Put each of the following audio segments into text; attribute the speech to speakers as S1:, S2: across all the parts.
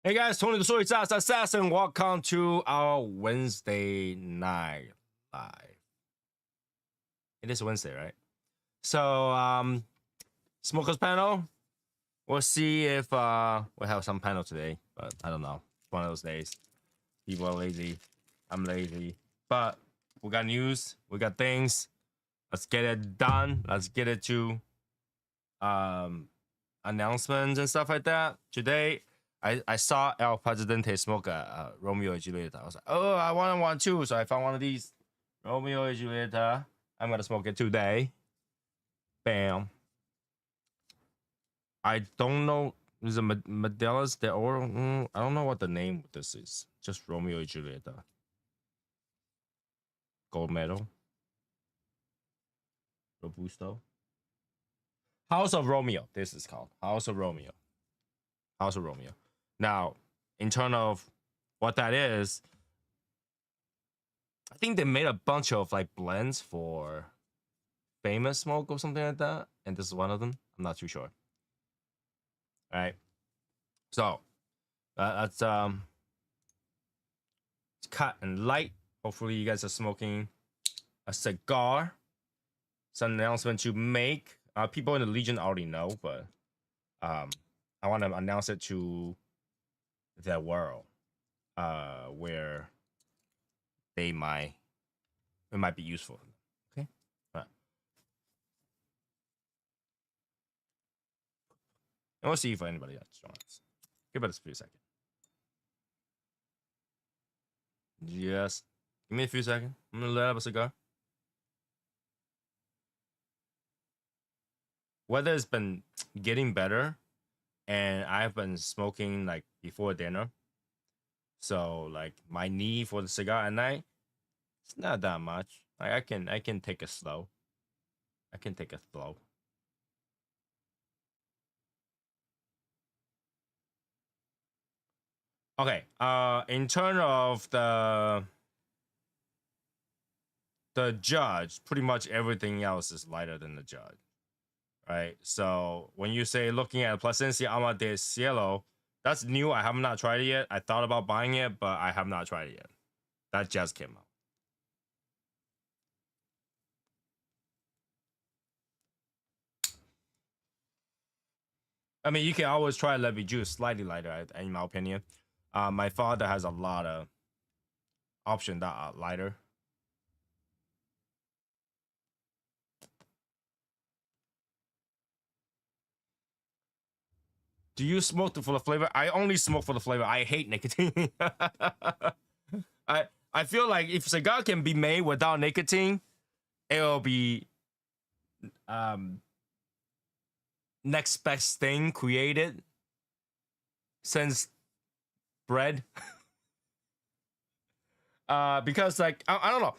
S1: Hey guys, Tony the Soy Sauce Assassin. Welcome to our Wednesday night live. It is Wednesday, right? So, smokers panel. We'll see if we'll have some panel today, but I don't know. It's one of those days. People are lazy. I'm lazy. But we got news. We got things. Let's get it done. Let's get it to announcements and stuff like that. Today, I saw El Presidente smoke a Romeo and Julieta. I was like, oh, I want one too. So I found one of these Romeo and Julieta. I'm gonna smoke it today. Bam. I don't know. Is it Medella's de Oro? I don't know what the name of this is. Just Romeo and Julieta. Gold medal. Robusto. House of Romeo. This is called House of Romeo. House of Romeo. Now, in terms of what that is, I think they made a bunch of like blends for famous smoke or something like that, and this is one of them. I'm not too sure. All right, so that's it's cut and light. Hopefully, you guys are smoking a cigar. It's an announcement to make. People in the Legion already know, but I want to announce it to the world, where it might be useful. Okay, all right. And we'll see if anybody else joins. Give us a few seconds. Yes, give me a few seconds. I'm gonna light up a cigar. Weather has been getting better, and I've been smoking like before dinner. So like my need for the cigar at night, it's not that much. Like I can take it slow. I can take it slow. Okay. In terms of the judge, pretty much everything else is lighter than the judge. Right. So when you say looking at Plasencia Alma de Cielo, that's new. I have not tried it yet. I thought about buying it, but I have not tried it yet. That just came out. I mean, you can always try Levy Juice, slightly lighter, in my opinion. My father has a lot of options that are lighter. Do you smoke for the flavor? I only smoke for the flavor. I hate nicotine. I feel like if cigar can be made without nicotine, it'll be next best thing created since bread. Because like I don't know,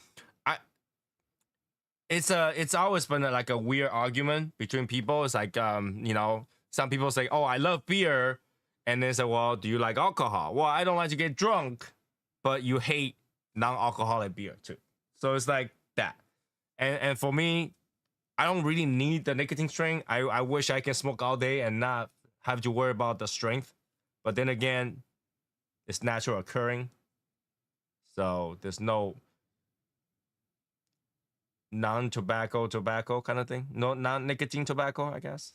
S1: it's always been like a weird argument between people. It's like some people say, oh, I love beer, and they say, well, do you like alcohol? Well, I don't like to get drunk, but you hate non-alcoholic beer too. So it's like that. And for me, I don't really need the nicotine strain. I wish I can smoke all day and not have to worry about the strength. But then again, it's natural occurring. So there's no tobacco kind of thing. No non-nicotine tobacco, I guess.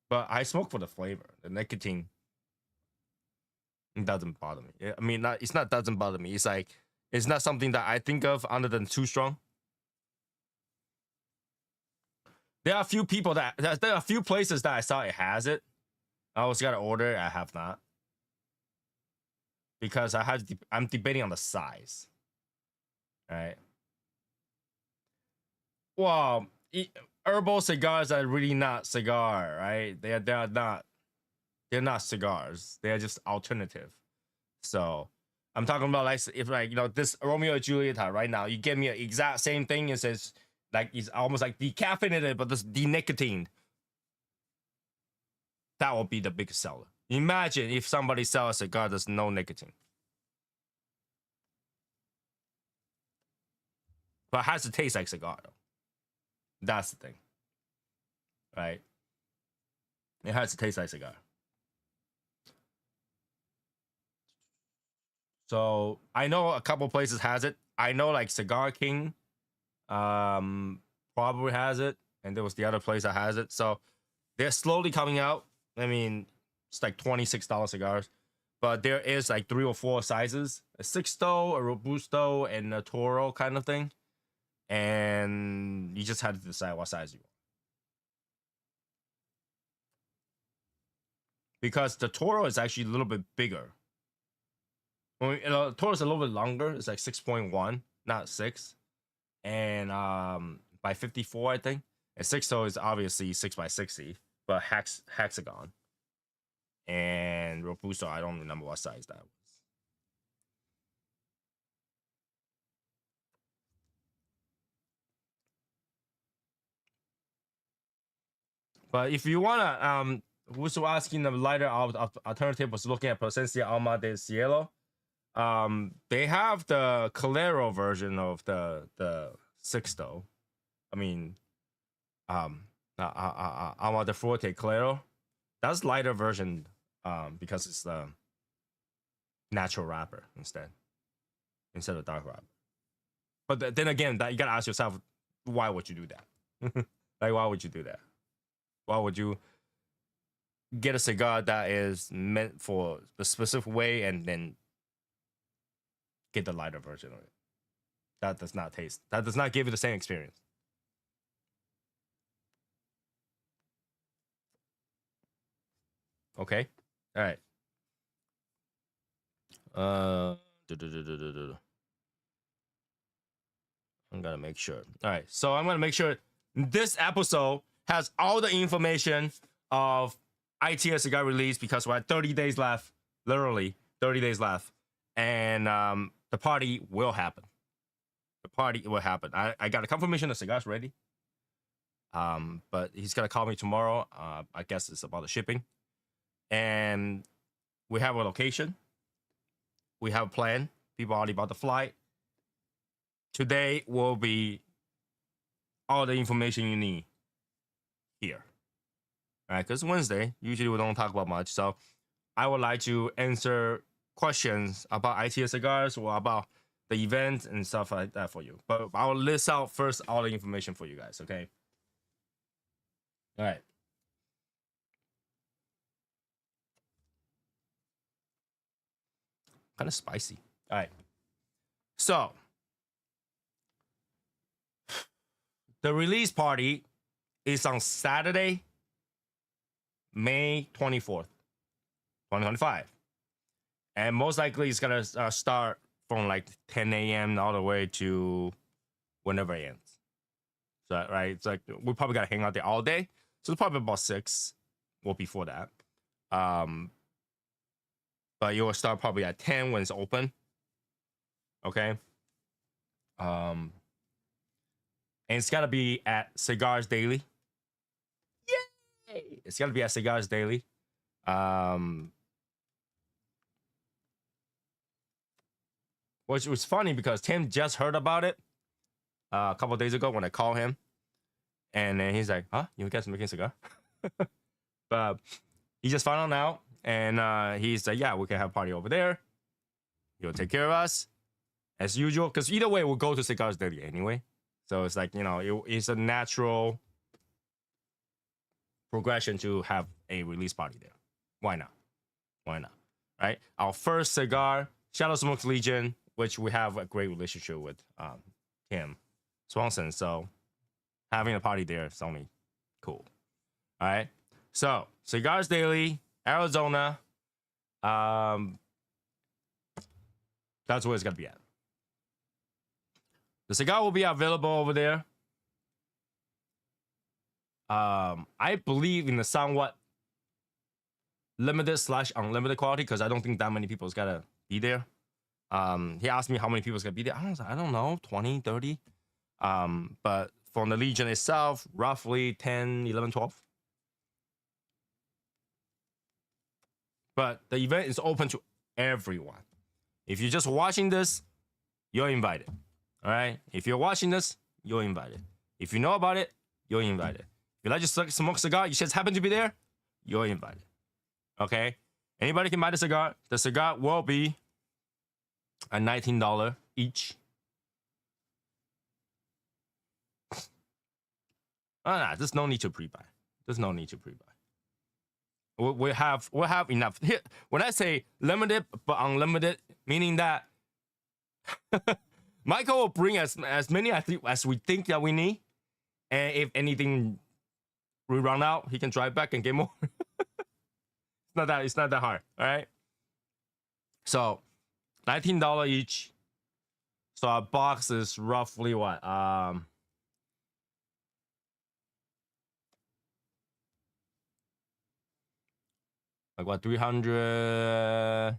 S1: But I smoke for the flavor. The nicotine doesn't bother me. I mean, it's not doesn't bother me. It's like it's not something that I think of other than too strong. There are a few people there are a few places that I saw it has it. I was gotta order it. I have not because I'm debating on the size. All right. Well, herbal cigars are really not cigar, right? They're not cigars. They are just alternative. So I'm talking about like if like this Romeo and Julieta right now, you give me an exact same thing. It says like it's almost like decaffeinated, but this denicotine. That will be the biggest seller. Imagine if somebody sells a cigar that's no nicotine, but has to taste like cigar though. That's the thing, right? It has to taste like cigar. So I know a couple places has it. I know like Cigar King, probably has it, and there was the other place that has it. So they're slowly coming out. I mean, it's like $26 cigars, but there is like 3 or 4 sizes: a Sixto, a Robusto, and a Toro kind of thing. And you just had to decide what size you want. Because the Toro is actually a little bit bigger. Toro is a little bit longer. It's like 6.1, not 6. And by 54, I think. And Sixto is obviously 6 by 60, but hexagon. And Robusto, I don't remember what size that was. But if you wanna, who's asking the lighter alternative was looking at Presencia Alma de Cielo. They have the Calero version of the Sixto. I mean, Alma de Fuerte Calero. That's lighter version, because it's the natural wrapper instead of dark wrapper. But then again, that you gotta ask yourself, why would you do that? Like, why would you do that? Why would you get a cigar that is meant for the specific way and then get the lighter version of it? That does not taste. That does not give you the same experience. Okay. All right. I'm gonna make sure. All right. So I'm gonna make sure this episode has all the information of ITS cigar release, because we're at 30 days left. Literally 30 days left. And the party will happen. The party will happen. I got a confirmation the cigar's ready. But he's gonna call me tomorrow. I guess it's about the shipping. And we have a location. We have a plan. People already bought the flight. Today will be all the information you need here. All right, because Wednesday, usually we don't talk about much. So I would like to answer questions about ITS cigars or about the event and stuff like that for you. But I'll list out first all the information for you guys, okay? All right. Kind of spicy. All right. So the release party is on Saturday, May 24th, 2025. And most likely it's going to start from like 10 a.m. all the way to whenever it ends. So, right? It's like we probably got to hang out there all day. So it's probably about 6 or before that. But you'll start probably at 10 when it's open. Okay. And it's got to be at Cigars Daily. Yay! It's got to be at Cigars Daily. Which was funny because Tim just heard about it a couple days ago when I called him. And then he's like, huh? You guys making a cigar? But he just found out. And he's like, yeah, we can have a party over there. You'll take care of us as usual. Because either way, we'll go to Cigars Daily anyway. So it's like, you know, it's a natural progression to have a release party there. Why not? Why not? Right? Our first cigar, Shadow Smoke's Legion, which we have a great relationship with Tim Swanson. So having a party there is only cool. All right. So Cigars Daily, Arizona. That's where it's gonna be at. The cigar will be available over there. I believe in the somewhat limited / unlimited quality because I don't think that many people's gotta be there. He asked me how many people's gonna be there. I don't know, 20, 30. But from the Legion itself, roughly 10, 11, 12. But the event is open to everyone. If you're just watching this, you're invited. All right? If you're watching this, you're invited. If you know about it, you're invited. If you like to smoke cigar, you just happen to be there, you're invited. Okay? Anybody can buy the cigar. The cigar will be a $19 each. Oh, nah, there's no need to pre-buy. There's no need to pre-buy. We'll have enough. Here, when I say limited but unlimited, meaning that Michael will bring as many as we think that we need, and if anything we run out, he can drive back and get more. It's not that hard. All right. So $19 each. So our box is roughly what? Like what, 300?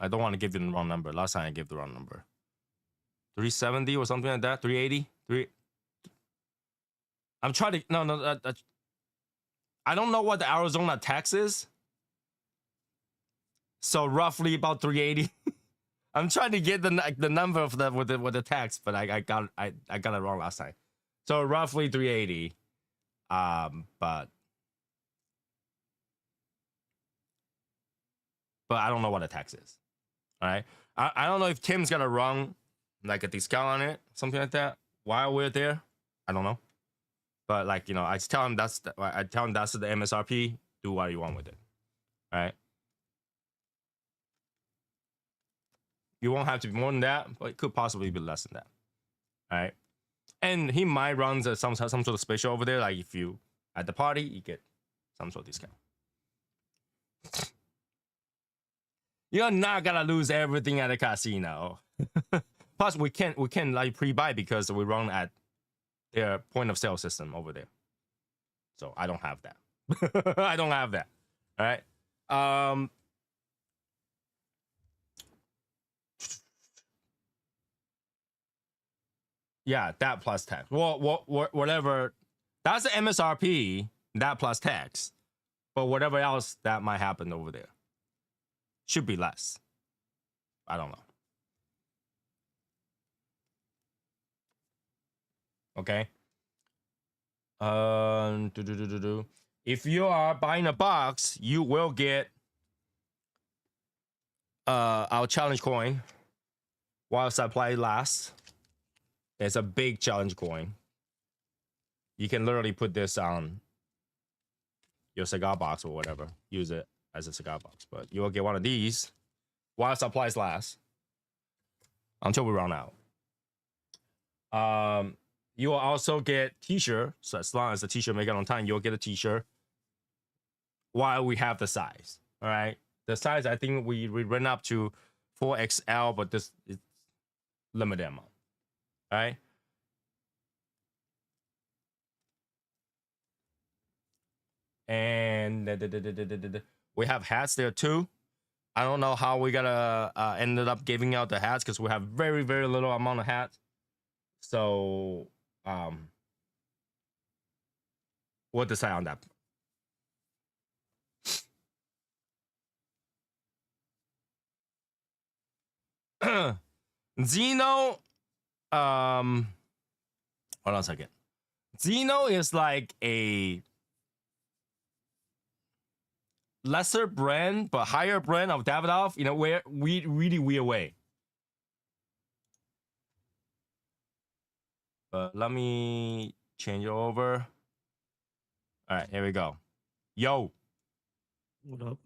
S1: I don't want to give you the wrong number. Last time I gave the wrong number. 370 or something like that. 380. I'm trying to no. I don't know what the Arizona tax is. So roughly about 380. I'm trying to get the number of the with the tax, but I got it wrong last time. So roughly 380. But I don't know what the tax is. All right. I don't know if Tim's gonna run like a discount on it, something like that, while we're there. I don't know. But like, I tell him that's the MSRP. Do what you want with it. All right. You won't have to be more than that, but it could possibly be less than that. All right. And he might run some sort of special over there. Like if you at the party, you get some sort of discount. You're not gonna lose everything at the casino. Plus, we can't like pre-buy because we run at their point of sale system over there. So I don't have that. I don't have that. All right. Yeah, that plus tax. Well, whatever. That's the MSRP. That plus tax. But whatever else that might happen over there should be less. I don't know. Okay. If you are buying a box, you will get our challenge coin while supply lasts. It's a big challenge coin. You can literally put this on your cigar box or whatever. Use it as a cigar box. But you will get one of these while supplies last until we run out. You will also get t-shirt. So as long as the t-shirt make it on time, you'll get a t-shirt while we have the size. All right. The size, I think we ran up to 4XL, but this is limited amount. All right. And we have hats there too. I don't know how we gotta ended up giving out the hats because we have very, very little amount of hats. So we'll decide on that. Zeno, hold on a second. Zeno is like a lesser brand but higher brand of Davidoff in a really weird way. But let me change it over. All right, here we go. Yo.
S2: What up?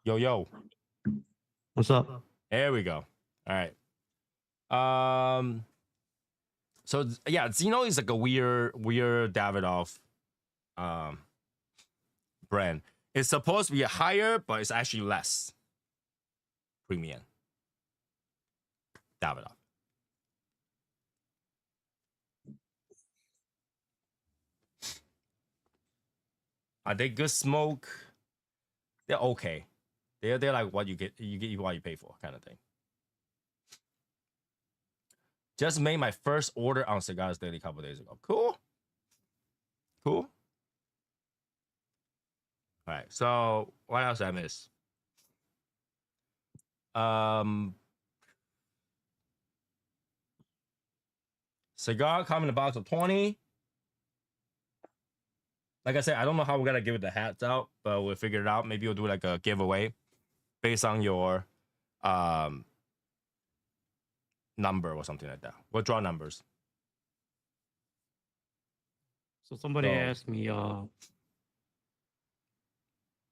S1: Yo.
S2: What's up?
S1: There we go. All right. So yeah, Zeno is like a weird Davidoff brand. It's supposed to be higher, but it's actually less premium. Davidoff. Are they good smoke? They're okay. They're like what you get what you pay for kind of thing. Just made my first order on Cigars Daily a couple days ago. Cool. All right. So what else did I miss? Cigar come in a box of 20. Like I said, I don't know how we're gonna give it the hats out, but we'll figure it out. Maybe we'll do like a giveaway based on your number or something like that. We'll draw numbers.
S2: So somebody
S1: So-
S2: asked me, is
S1: What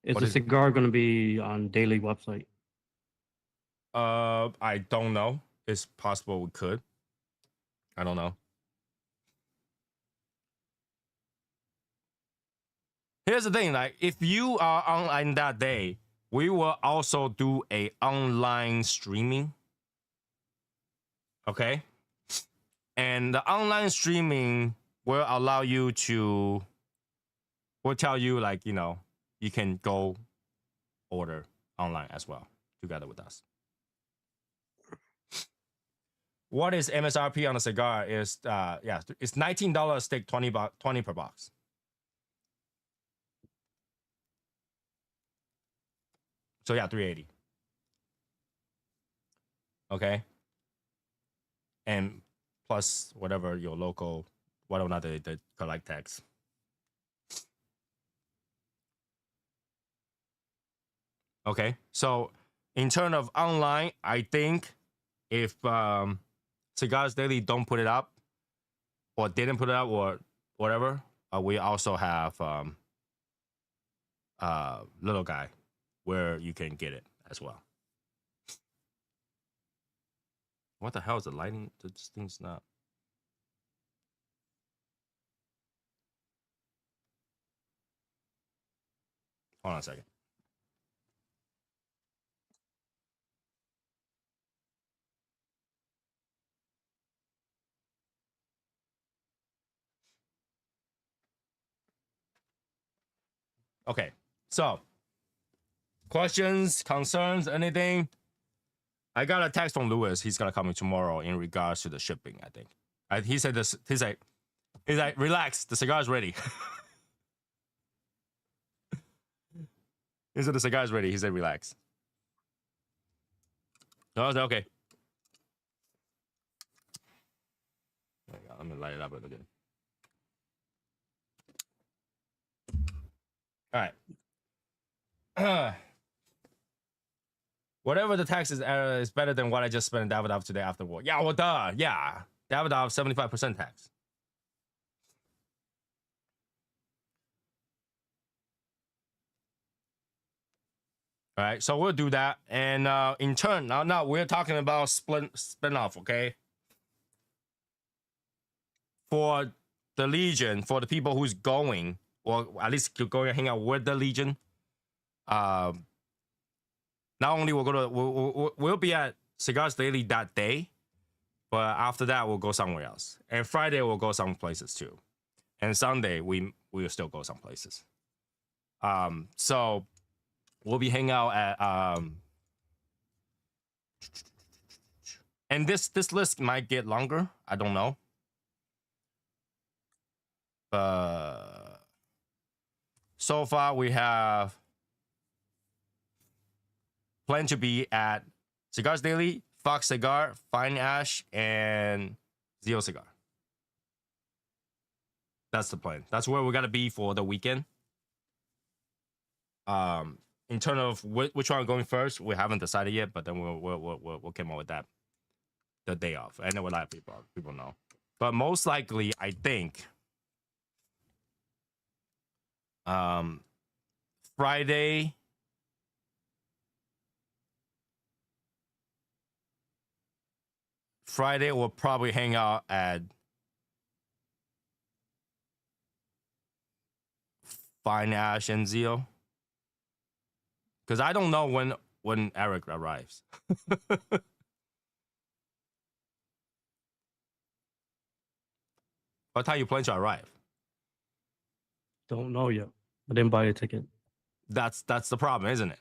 S2: the
S1: is it?
S2: cigar going to be on daily website?
S1: I don't know. It's possible we could. I don't know. Here's the thing, like if you are online that day, we will also do a online streaming. Okay? And the online streaming will allow you to will tell you like, you know, you can go order online as well together with us. What is MSRP on a cigar is yeah, it's $19 a stick, 20 per box. So yeah, 380. Okay. And plus whatever your local, whether or not they collect tax. Okay. So in terms of online, I think if Cigars Daily don't put it up or didn't put it up or whatever, we also have Little Guy where you can get it as well. What the hell is the lighting? This thing's not. Hold on a second. Okay, so questions, concerns, anything? I got a text from Lewis. He's gonna come in tomorrow in regards to the shipping. I think. He said this. He's like, relax. The cigar's ready. He said the cigar's ready. He said, relax. I was like, okay. Let me light it up a little bit. All right. Whatever the tax is better than what I just spent in Davidoff today after work. Yeah, well, duh. Yeah. Davidoff, 75% tax. All right, so we'll do that. And in turn, now we're talking about spin-off, okay? For the Legion, for the people who's going, or at least going to hang out with the Legion, not only we'll be at Cigars Daily that day, but after that we'll go somewhere else. And Friday we'll go some places too, and Sunday we'll still go some places. So we'll be hanging out at and this list might get longer. I don't know. So far we have planned to be at Cigars Daily, Fox Cigar, Fine Ash, and Zio Cigar. That's the plan. That's where we're gonna be for the weekend. In terms of which one going first, we haven't decided yet, but then we'll come up with that the day off. I know a lot of people know, but most likely I think Friday we'll probably hang out at Fine Ash and Zio. Because I don't know when Eric arrives. What time you plan to arrive?
S2: Don't know yet. I didn't buy a ticket.
S1: That's the problem, isn't it?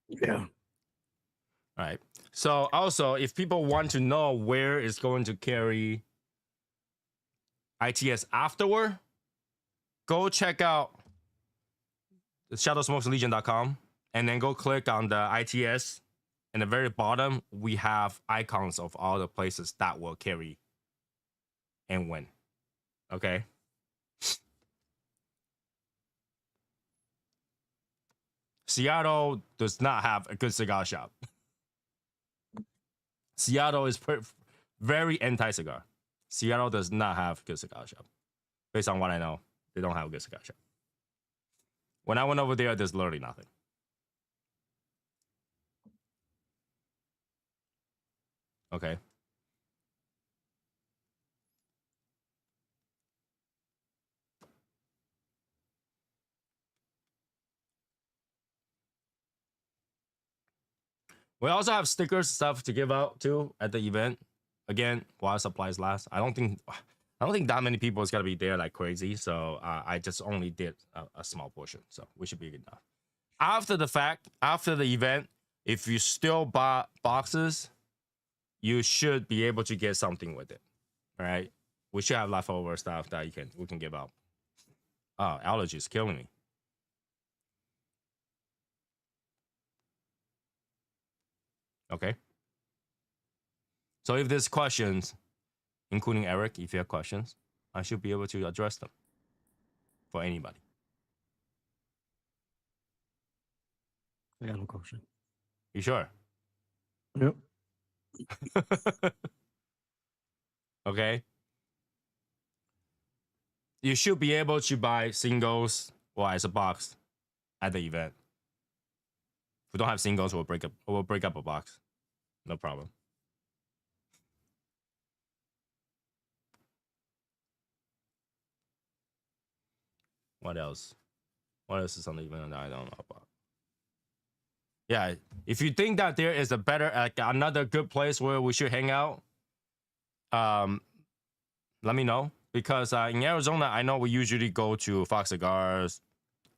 S2: Yeah.
S1: All right. So also, if people want to know where it's going to carry ITS afterward, go check out shadowsmokeslegion.com. and then go click on the ITS. In the very bottom, we have icons of all the places that will carry and when. Okay. Seattle does not have a good cigar shop. Seattle is very anti-cigar. Seattle does not have a good cigar shop. Based on what I know, they don't have a good cigar shop. When I went over there, there's literally nothing. Okay. We also have stickers stuff to give out too at the event. Again, while supplies last. I don't think that many people is gonna be there like crazy. So I just only did a small portion. So we should be good enough. After the fact, after the event, if you still buy boxes, you should be able to get something with it. All right. We should have leftover stuff that we can give out. Oh, allergies killing me. Okay. So if there's questions, including Eric, if you have questions, I should be able to address them for anybody.
S2: I got no question.
S1: You sure?
S2: Yep.
S1: Okay. You should be able to buy singles or as a box at the event. If we don't have singles, we'll break up a box. No problem. What else? What else is on the event that I don't know about? Yeah, if you think that there is a better, like another good place where we should hang out, let me know. Because in Arizona, I know we usually go to Fox Cigars,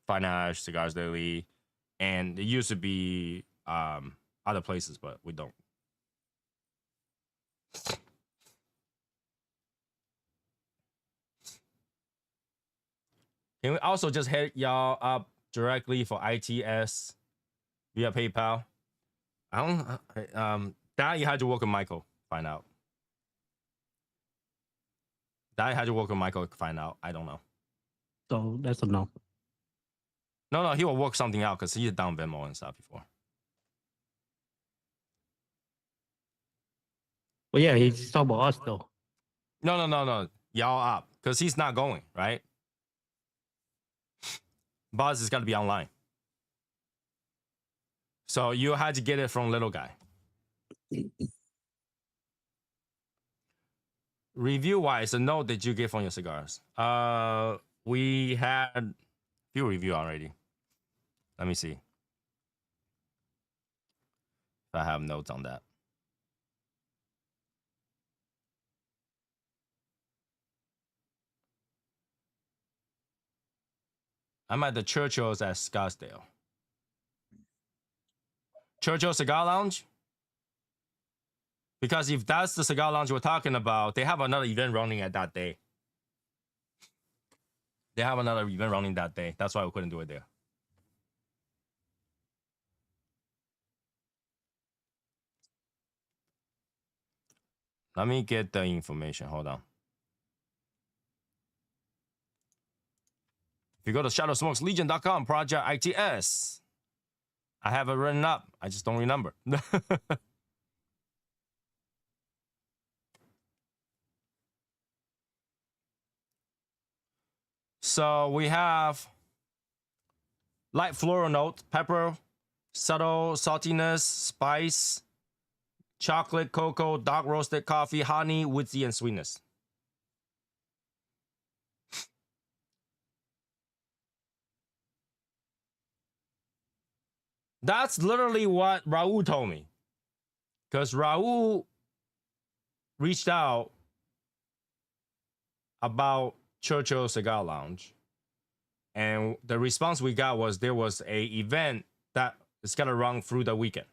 S1: Fine Ash, Cigars Daily, and it used to be other places, but we don't. Can we also just hit y'all up directly for ITS via PayPal? I don't. That you had to work with Michael. Find out. That you had to work with Michael. Find out. I don't know.
S2: So that's a no.
S1: No, he will work something out because he's done Venmo and stuff before.
S2: But yeah, he's talking about us though.
S1: No. Y'all up because he's not going, right? Buzz is gonna be online. So you had to get it from little guy. Review wise, a note did you get from your cigars? We had a few review already. Let me see if I have notes on that. I'm at the Churchill's at Scottsdale. Churchill Cigar Lounge? Because if that's the cigar lounge we're talking about, they have another event running at that day. They have another event running that day. That's why we couldn't do it there. Let me get the information. Hold on. If you go to shadowsmokeslegion.com, Project ITS, I have it written up. I just don't remember. So we have light floral note, pepper, subtle saltiness, spice, chocolate, cocoa, dark roasted coffee, honey, woodsy, and sweetness. That's literally what Raul told me. Because Raul reached out about Churchill Cigar Lounge. And the response we got was there was a event that is going to run through the weekend.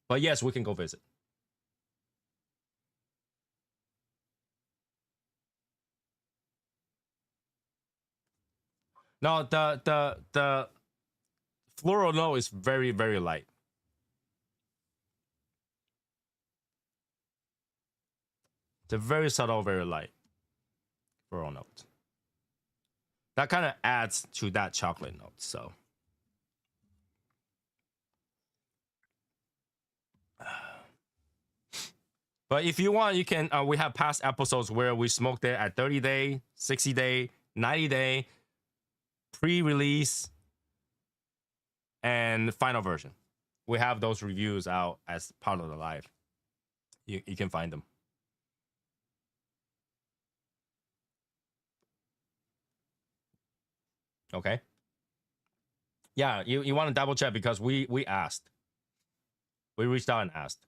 S1: But yes, we can go visit. No, the floral note is very, very light. It's a very subtle, very light floral note. That kind of adds to that chocolate note. So, but if you want, you can. We have past episodes where we smoked it at 30-day, 60-day, 90-day, pre-release, and final version. We have those reviews out as part of the live. You can find them. Okay. Yeah, you want to double check because we asked. We reached out and asked.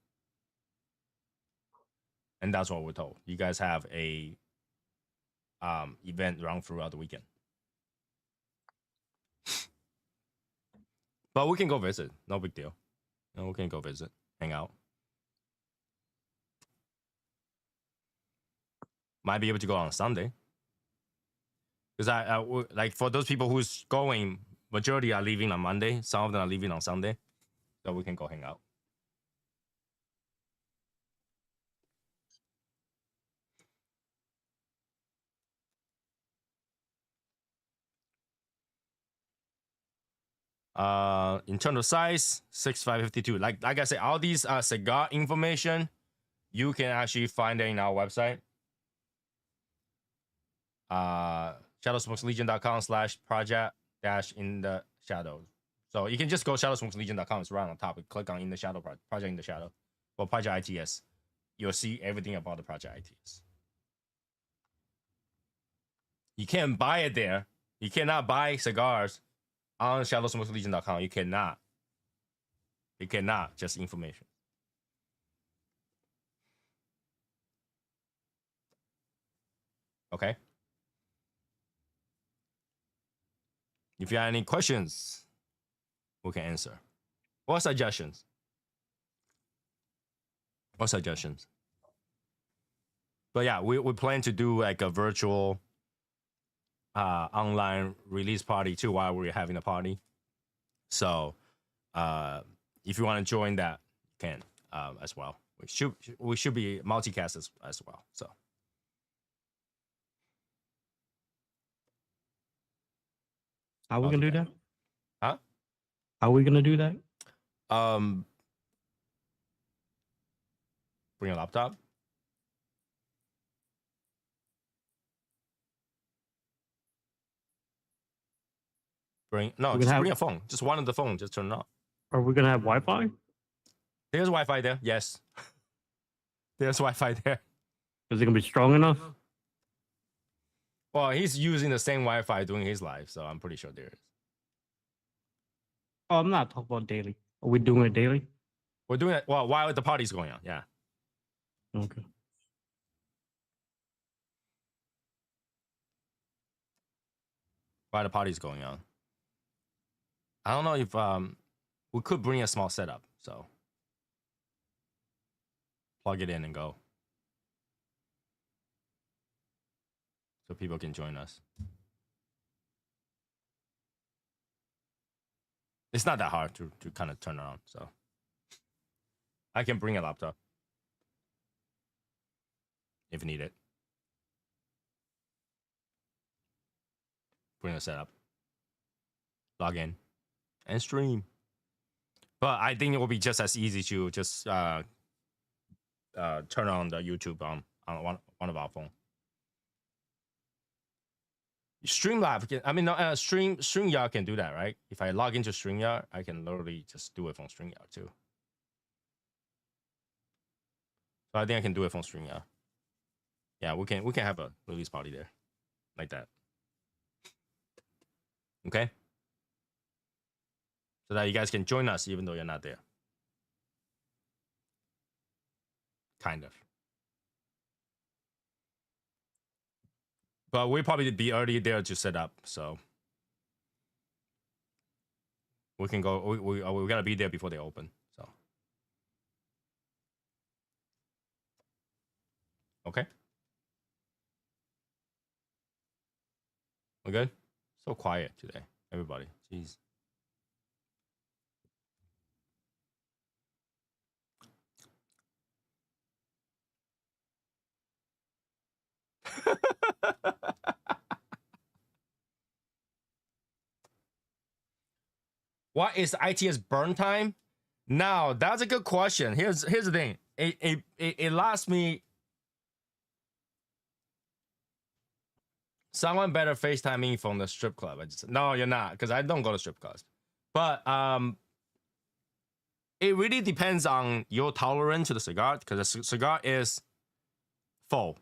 S1: And that's what we're told. You guys have a event run throughout the weekend. But we can go visit. No big deal. No, we can go visit, hang out. Might be able to go on Sunday. Because I like for those people who's going, majority are leaving on Monday. Some of them are leaving on Sunday. So we can go hang out. Internal size 6552. Like I said, all these cigar information you can actually find it in our website. shadowsmokeslegion.com/project- in the shadow. So you can just go shadowsmokeslegion.com. It's right on top. Click on in the shadow project in the shadow or project ITS. You'll see everything about the project ITS. You can't buy it there. You cannot buy cigars on shadowsmokeslegion.com. You cannot. You cannot. Just information. Okay. If you have any questions, we can answer. Or suggestions. But yeah, we plan to do like a virtual online release party too while we're having a party. So if you want to join that, you can as well. We should be multicast as well. So
S2: how we gonna do that?
S1: Huh?
S2: How are we gonna do that?
S1: Bring a laptop. Bring a phone. Just one of the phone. Just turn it on.
S2: Are we gonna have Wi-Fi?
S1: There's Wi-Fi there. Yes. There's Wi-Fi there.
S2: Is it gonna be strong enough?
S1: Well, he's using the same Wi-Fi doing his live, so I'm pretty sure there is.
S2: Oh, I'm not talking about daily. Are we doing it daily?
S1: We're doing it while the party's going on. Yeah.
S2: Okay.
S1: While the party's going on. I don't know if we could bring a small setup, so plug it in and go. So people can join us. It's not that hard to kind of turn it on, so I can bring a laptop if needed. Bring a setup, log in, and stream. But I think it will be just as easy to just turn on the YouTube on one of our phone. Streamlab can, I mean, StreamYard can do that, right? If I log into StreamYard, I can literally just do it from StreamYard too. So I think I can do it from StreamYard. Yeah, we can have a release party there, like that. Okay. So that you guys can join us even though you're not there. Kind of. But we'll probably be already there to set up, so we can go. We gotta be there before they open. So okay, we're good. So quiet today, everybody. Jeez. What is ITS burn time? Now that's a good question. Here's the thing. It lasts me. Someone better FaceTime me from the strip club. No, you're not, because I don't go to strip clubs. But it really depends on your tolerance to the cigar, because the cigar is full,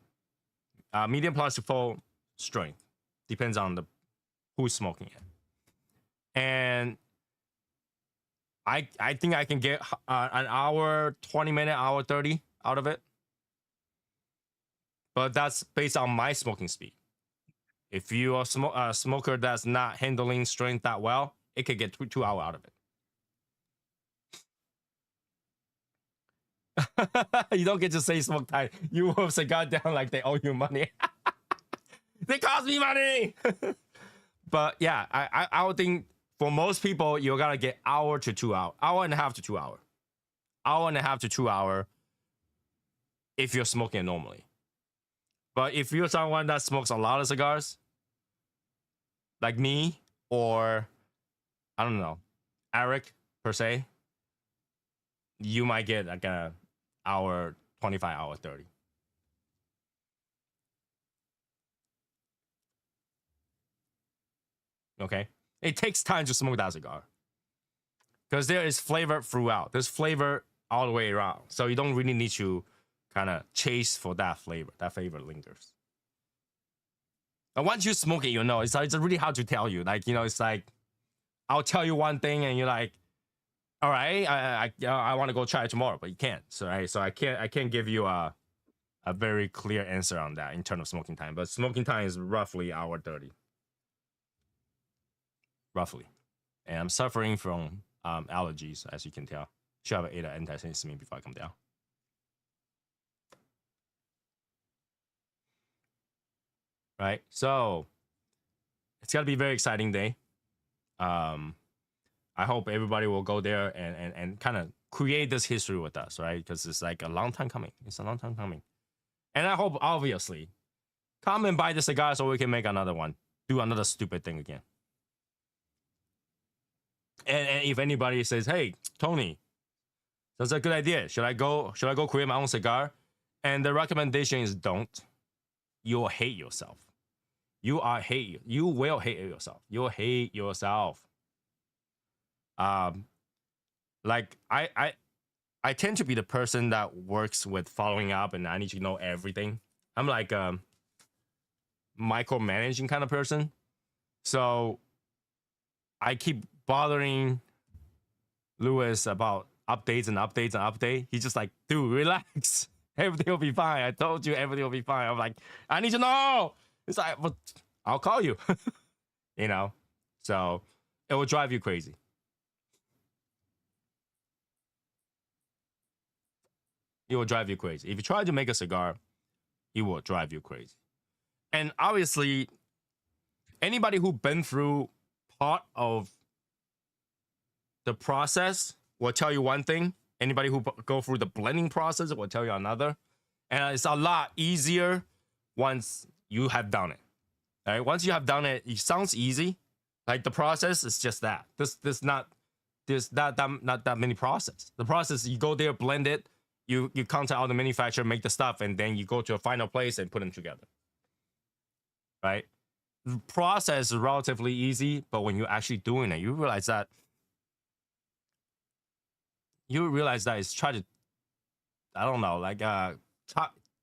S1: medium plus to full strength. Depends on the who's smoking it. And I think I can get an hour, 20-minute, hour 30 out of it. But that's based on my smoking speed. If you are a smoker that's not handling strength that well, it could get 2 hours out of it. You don't get to say smoke time. You will cigar down like they owe you money. They cost me money. But yeah, I would think for most people, you gotta get hour to 2 hour, hour and a half to 2 hour, hour and a half to 2 hour if you're smoking normally. But if you're someone that smokes a lot of cigars, like me, or I don't know, Eric per se, you might get like a hour 25, hour 30. Okay, it takes time to smoke that cigar because there is flavor throughout. There's flavor all the way around, so you don't really need to kind of chase for that flavor. That flavor lingers. And once you smoke it, you know it's really hard to tell you. Like, you know, it's like I'll tell you one thing and you're like, all right, I want to go try it tomorrow, but you can't. So I can't give you a very clear answer on that in terms of smoking time. But smoking time is roughly hour 30. Roughly. And I'm suffering from allergies, as you can tell. Should have ate an antihistamine before I come down. Right? So it's gonna be a very exciting day. I hope everybody will go there and kind of create this history with us, right? Because it's like a long time coming. It's a long time coming. And I hope, obviously, come and buy the cigar so we can make another one. Do another stupid thing again. And if anybody says, hey, Tony, that's a good idea. Should I go create my own cigar? And the recommendation is don't. You'll hate yourself. You will hate yourself. You'll hate yourself. Like I tend to be the person that works with following up, and I need to know everything. I'm like a micromanaging kind of person, so I keep bothering Lewis about updates and updates and update. He's just like, dude, relax. Everything will be fine. I told you everything will be fine. I'm like, I need to know. It's like, but I'll call you. You know, so it will drive you crazy. It will drive you crazy. If you try to make a cigar, it will drive you crazy. And obviously, anybody who been through part of the process will tell you one thing. Anybody who go through the blending process will tell you another. And it's a lot easier once you have done it. All right? Once you have done it, it sounds easy. Like the process is just that. There's not that many process. The process, you go there, blend it, you contact all the manufacturer, make the stuff, and then you go to a final place and put them together. Right? The process is relatively easy, but when you're actually doing it, you realize that it's trying to, I don't know, like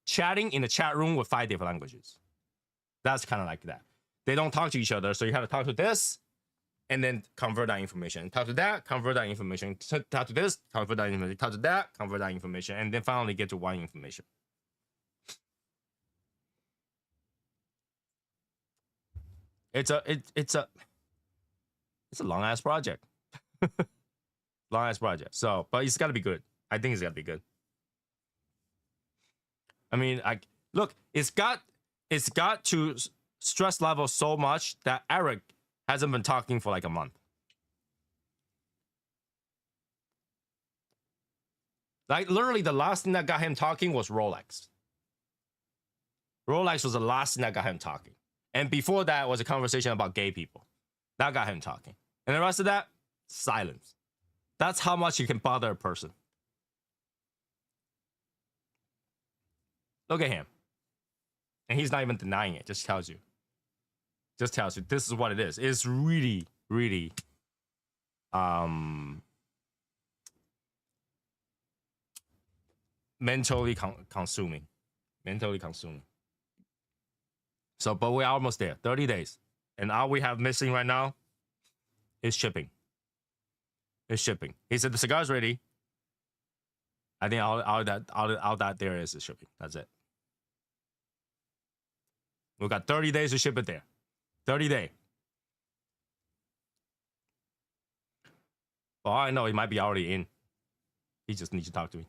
S1: chatting in a chat room with 5 different languages. That's kind of like that. They don't talk to each other, so you have to talk to this and then convert that information. Talk to that, convert that information. Talk to this, convert that information. Talk to that, convert that information, and then finally get to one information. It's a long ass project. Long ass project. So, but it's got to be good. I think it's got to be good. I mean, look, it's got to stress level so much that Eric Hasn't been talking for like a month. Like literally the last thing that got him talking was Rolex. Rolex was the last thing that got him talking. And before that was a conversation about gay people. That got him talking. And the rest of that, silence. That's how much you can bother a person. Look at him. And he's not even denying it. Just tells you. Just tells you this is what it is. It's really, really mentally consuming. Mentally consuming. So, but we're almost there. 30 days. And all we have missing right now is shipping. It's shipping. He said the cigar's ready. I think all that there is shipping. That's it. We got 30 days to ship it there. 30 days. For all I know, he might be already in. He just needs to talk to me.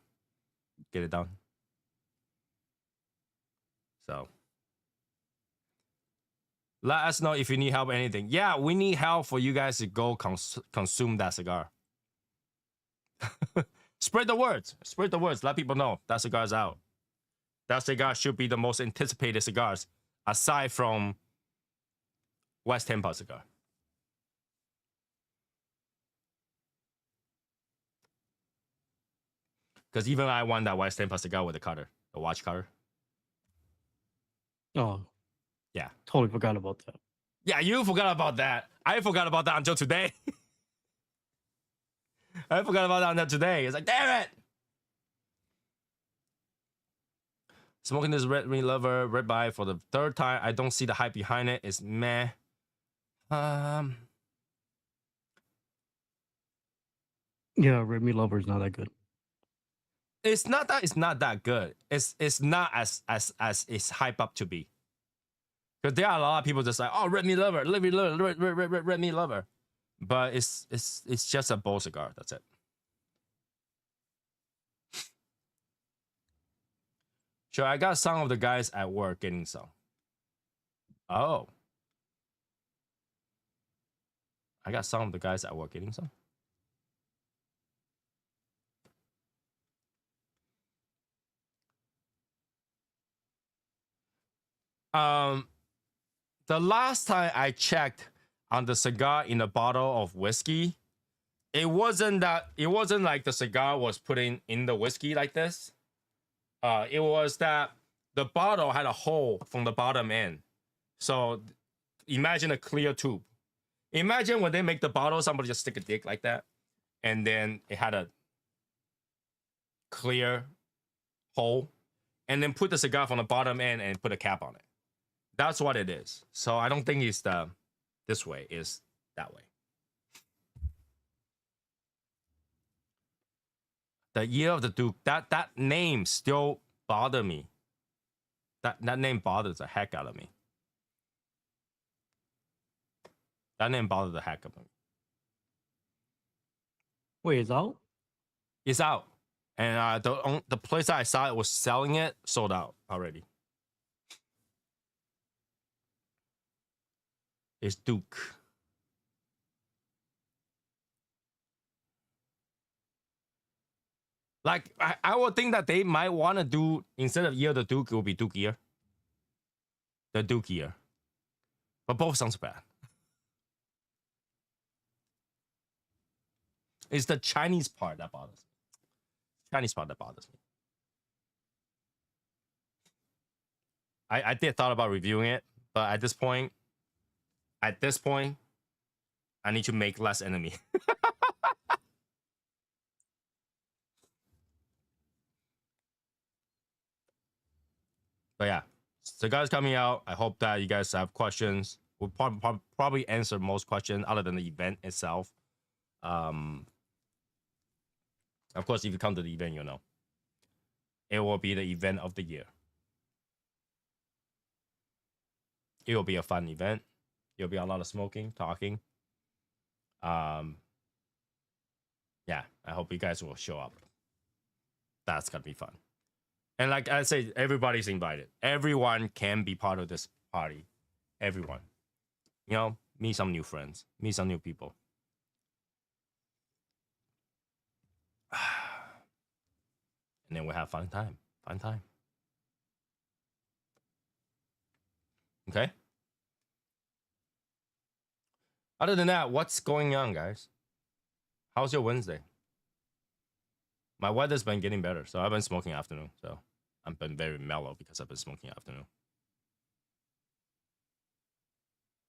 S1: Get it done. So let us know if you need help with anything. Yeah, we need help for you guys to go consume that cigar. Spread the words. Spread the words. Let people know that cigar's out. That cigar should be the most anticipated cigars aside from West Tampa cigar. Because even I want that West Tampa cigar with the cutter, the watch cutter.
S2: Oh,
S1: yeah.
S2: Totally forgot about that.
S1: Yeah, you forgot about that. I forgot about that until today. I forgot about that until today. It's like, damn it. Smoking this Red Me Lover Red By for the third time. I don't see the hype behind it. It's meh.
S2: Yeah, Red Me Lover is not that good.
S1: It's not that it's not that good. It's not as it's hype up to be. Because there are a lot of people just like, oh, Red Me Lover, Red Me Lover, Red Me Lover. But it's just a bowl cigar. That's it. Sure, I got some of the guys at work getting some. Oh. I got some of the guys at work getting some. The last time I checked on the cigar in a bottle of whiskey, it wasn't like the cigar was putting in the whiskey like this. It was that the bottle had a hole from the bottom end. So imagine a clear tube. Imagine when they make the bottle, somebody just stick a dick like that, and then it had a clear hole, and then put the cigar from the bottom end and put a cap on it. That's what it is. So I don't think it's this way. It's that way. The Year of the Duke. That name still bothers me. That name bothers the heck out of me. That name bothers the heck out of me.
S2: Wait, it's out?
S1: It's out. And the place I saw it was selling it, sold out already. It's Duke. Like, I would think that they might want to do, instead of Year of the Duke, it will be Duke Year. The Duke Year. But both sounds bad. It's the Chinese part that bothers me. Chinese part that bothers me. I did thought about reviewing it, but at this point, I need to make less enemy. But yeah, cigars coming out. I hope that you guys have questions. We'll probably answer most questions other than the event itself. Of course, if you come to the event, you'll know. It will be the event of the year. It will be a fun event. There'll be a lot of smoking, talking. Yeah, I hope you guys will show up. That's gonna be fun. And like I say, everybody's invited. Everyone can be part of this party. Everyone. You know, meet some new friends, meet some new people. And then we have fun time. Okay. Other than that, what's going on, guys? How's your Wednesday? My weather's been getting better, so I've been smoking afternoon. So I've been very mellow because I've been smoking afternoon.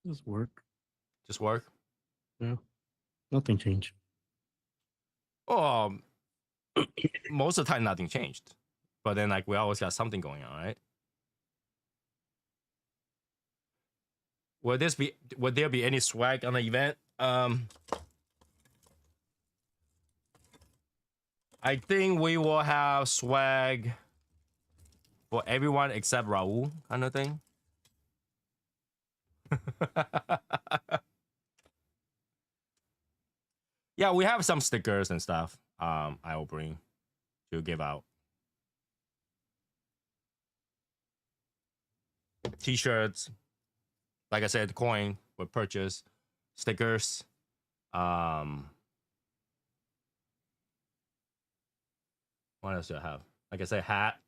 S2: Just work.
S1: Just work?
S2: Yeah. Nothing changed.
S1: Oh, most of the time nothing changed. But then like we always got something going on, right? Would there be any swag on the event? I think we will have swag for everyone except Raul, kind of thing. Yeah, we have some stickers and stuff. I will bring to give out. T-shirts. Like I said, coin with purchase, stickers. What else do I have? Like I said, hat.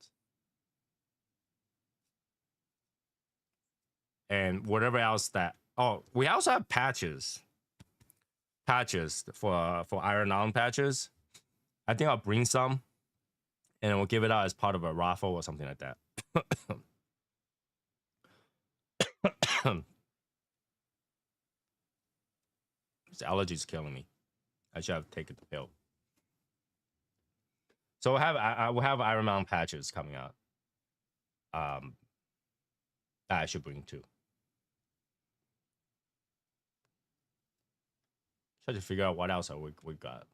S1: And whatever else that. Oh, we also have patches. Patches for Iron On patches. I think I'll bring some, and we'll give it out as part of a raffle or something like that. This allergy is killing me. I should have taken the pill. So we'll have Iron Man patches coming out. That I should bring too. Try to figure out what else we got.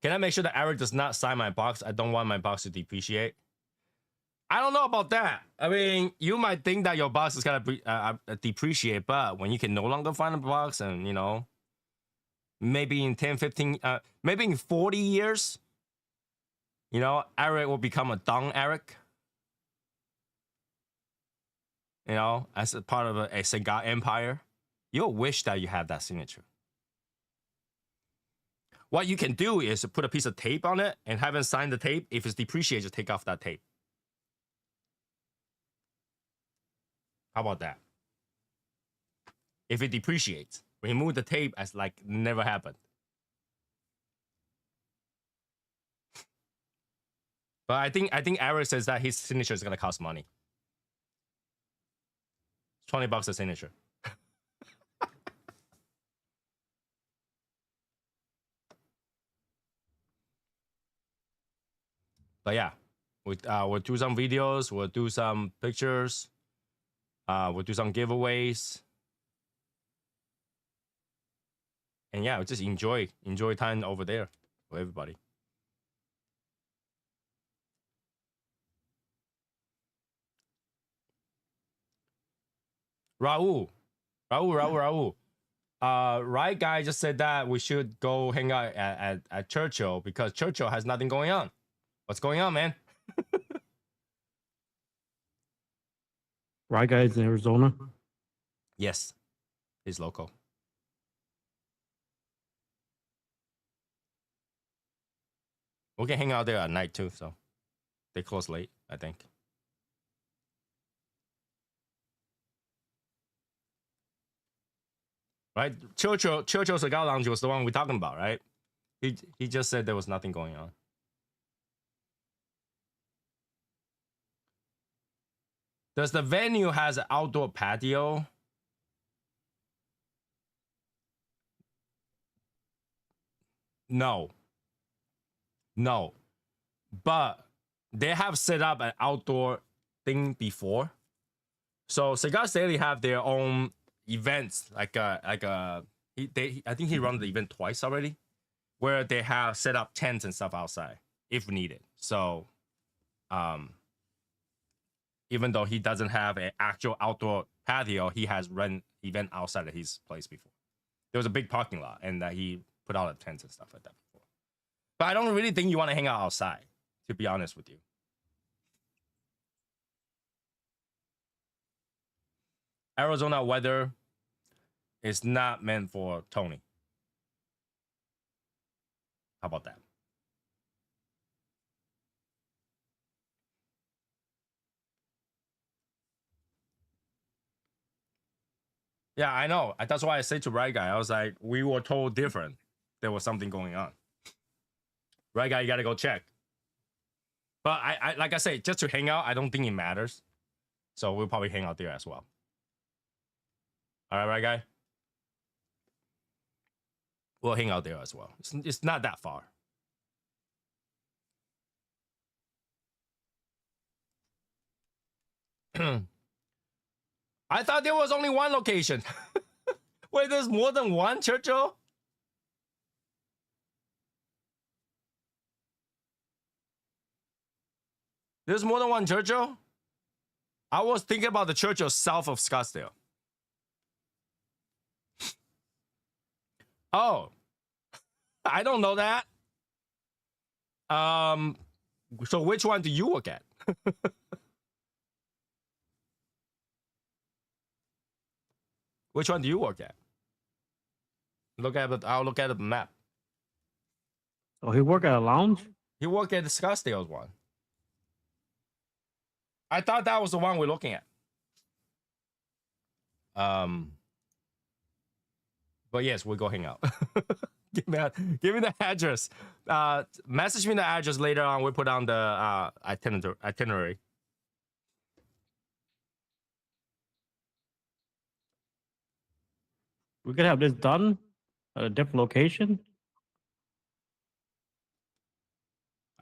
S1: Can I make sure that Eric does not sign my box? I don't want my box to depreciate. I don't know about that. I mean, you might think that your box is gonna depreciate, but when you can no longer find a box, and you know, maybe in 10, 15, maybe in 40 years, you know, Eric will become a Dong Eric. You know, as a part of a cigar empire. You'll wish that you have that signature. What you can do is to put a piece of tape on it and have him sign the tape. If it's depreciated, just take off that tape. How about that? If it depreciates, remove the tape as like never happened. But I think Eric says that his signature is gonna cost money. $20 a signature. But yeah, we'll do some videos, we'll do some pictures, we'll do some giveaways. And yeah, just enjoy time over there for everybody. Raul. Right guy just said that we should go hang out at Churchill because Churchill has nothing going on. What's going on, man?
S2: Right guys in Arizona?
S1: Yes. He's local. We can hang out there at night too, so they close late, I think. Right? Churchill Cigar Lounge was the one we're talking about, right? He just said there was nothing going on. Does the venue has an outdoor patio? No. But they have set up an outdoor thing before. So Cigar Daily have their own events, I think he run the event twice already, where they have set up tents and stuff outside if needed. So, even though he doesn't have an actual outdoor patio, he has run event outside of his place before. There was a big parking lot, and he put out tents and stuff like that before. But I don't really think you want to hang out outside, to be honest with you. Arizona weather is not meant for Tony. How about that? Yeah, I know. That's why I said to Right Guy, I was like, we were told different. There was something going on. Right Guy, you gotta go check. But I like I say, just to hang out, I don't think it matters. So we'll probably hang out there as well. All right, Right Guy? We'll hang out there as well. It's not that far. I thought there was only one location. Wait, there's more than one, Churchill? There's more than one Churchill? I was thinking about the Churchill south of Scottsdale. Oh, I don't know that. So which one do you work at? Which one do you work at? I'll look at the map.
S2: Oh, he work at a lounge?
S1: He worked at the Scottsdale one. I thought that was the one we're looking at. But yes, we'll go hang out. give me the address. Message me the address later on. We'll put on the itinerary.
S2: We could have this done at a different location.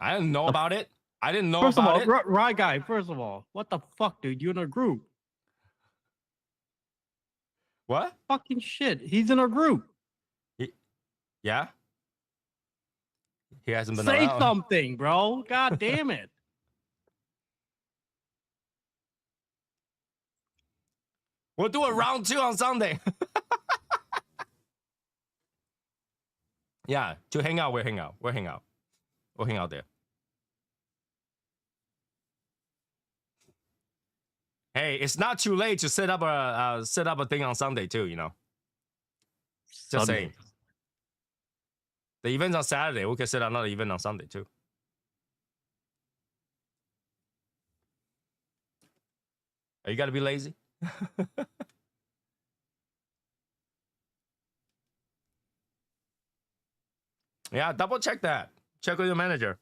S1: I didn't know about it. I didn't know
S2: First of
S1: about
S2: all,
S1: it.
S2: right guy. First of all, what the fuck, dude? You in a group?
S1: What?
S2: Fucking shit. He's in a group.
S1: Yeah. He hasn't been
S2: Say
S1: around.
S2: something, bro. God damn it.
S1: We'll do a round 2 on Sunday. Yeah, to hang out, we'll hang out. We'll hang out. We'll hang out there. Hey, it's not too late to set up a thing on Sunday too, you know. Just saying. The event's on Saturday. We can set another event on Sunday too. You gotta be lazy. Yeah, double check that. Check with your manager.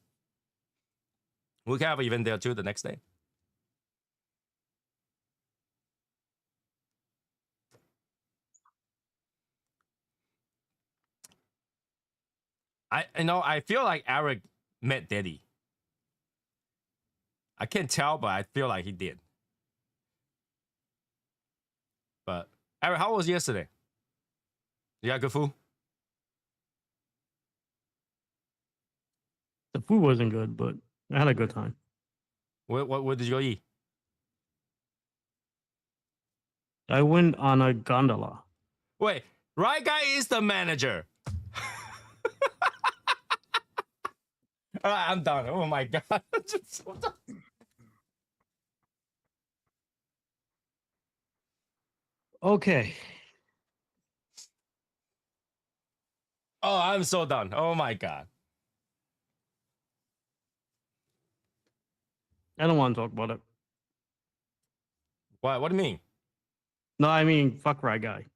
S1: We can have an event there too the next day. I feel like Eric met Diddy. I can't tell, but I feel like he did. But Eric, how was yesterday? You had good food?
S2: The food wasn't good, but I had a good time.
S1: What did you go eat?
S2: I went on a gondola.
S1: Wait, Right Guy is the manager. All right, I'm done. Oh my god.
S2: Okay.
S1: Oh, I'm so done. Oh my god.
S2: I don't want to talk about it.
S1: What do you mean?
S2: No, I mean, fuck right guy.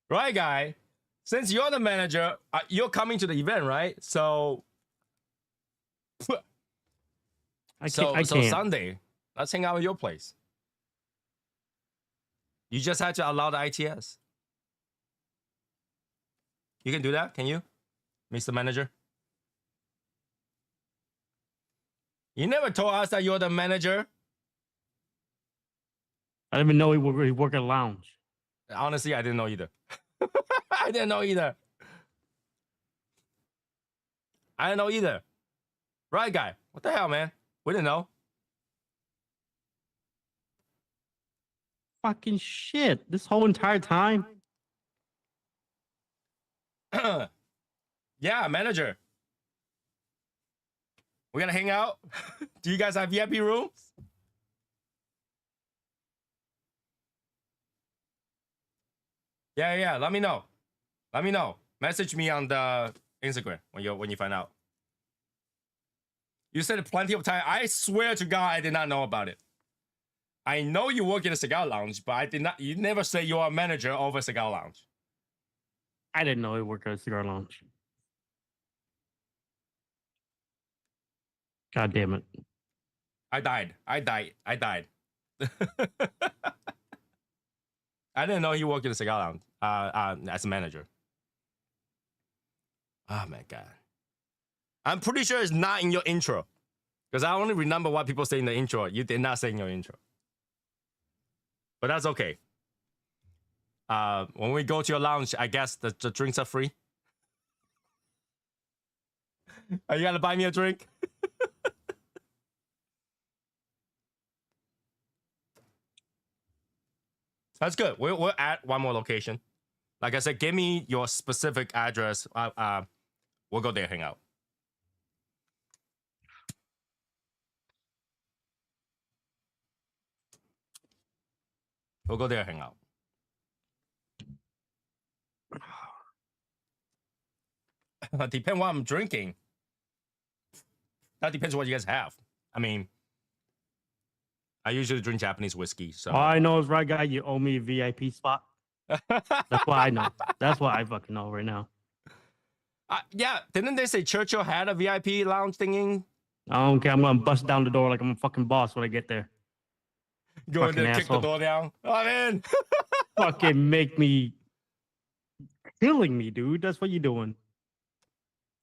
S1: Right Guy, since you're the manager, you're coming to the event, right? So
S2: I can't.
S1: Sunday, let's hang out at your place. You just had to allow the ITS. You can do that, can you, Mr. Manager? You never told us that you're the manager.
S2: I didn't even know he worked at a lounge.
S1: Honestly, I didn't know either. I didn't know either. I didn't know either. Right Guy, what the hell, man? We didn't know.
S2: Fucking shit. This whole entire time.
S1: Yeah, manager. We're gonna hang out. Do you guys have VIP rooms? Yeah. Let me know. Let me know. Message me on the Instagram when you find out. You said plenty of time. I swear to God, I did not know about it. I know you work in a cigar lounge, but I did not. You never say you are a manager of a cigar lounge.
S2: I didn't know he worked at a cigar lounge. God damn it.
S1: I died. I didn't know he worked in a cigar lounge as a manager. Oh my God. I'm pretty sure it's not in your intro. Because I only remember what people say in the intro. You did not say in your intro. But that's okay. When we go to your lounge, I guess the drinks are free. Are you gonna buy me a drink? That's good. We'll add one more location. Like I said, give me your specific address. We'll go there, hang out. We'll go there, hang out. Depends what I'm drinking. That depends what you guys have. I mean, I usually drink Japanese whiskey. So
S2: All I know is, right, guy, you owe me a VIP spot. That's why I know. That's why I fucking know right now.
S1: Yeah, didn't they say Churchill had a VIP lounge thingy?
S2: I don't care. I'm gonna bust down the door like I'm a fucking boss when I get there.
S1: Go in there,
S2: Fucking
S1: kick the
S2: asshole.
S1: door down. I'm in.
S2: Fucking make me killing me, dude. That's what you're doing.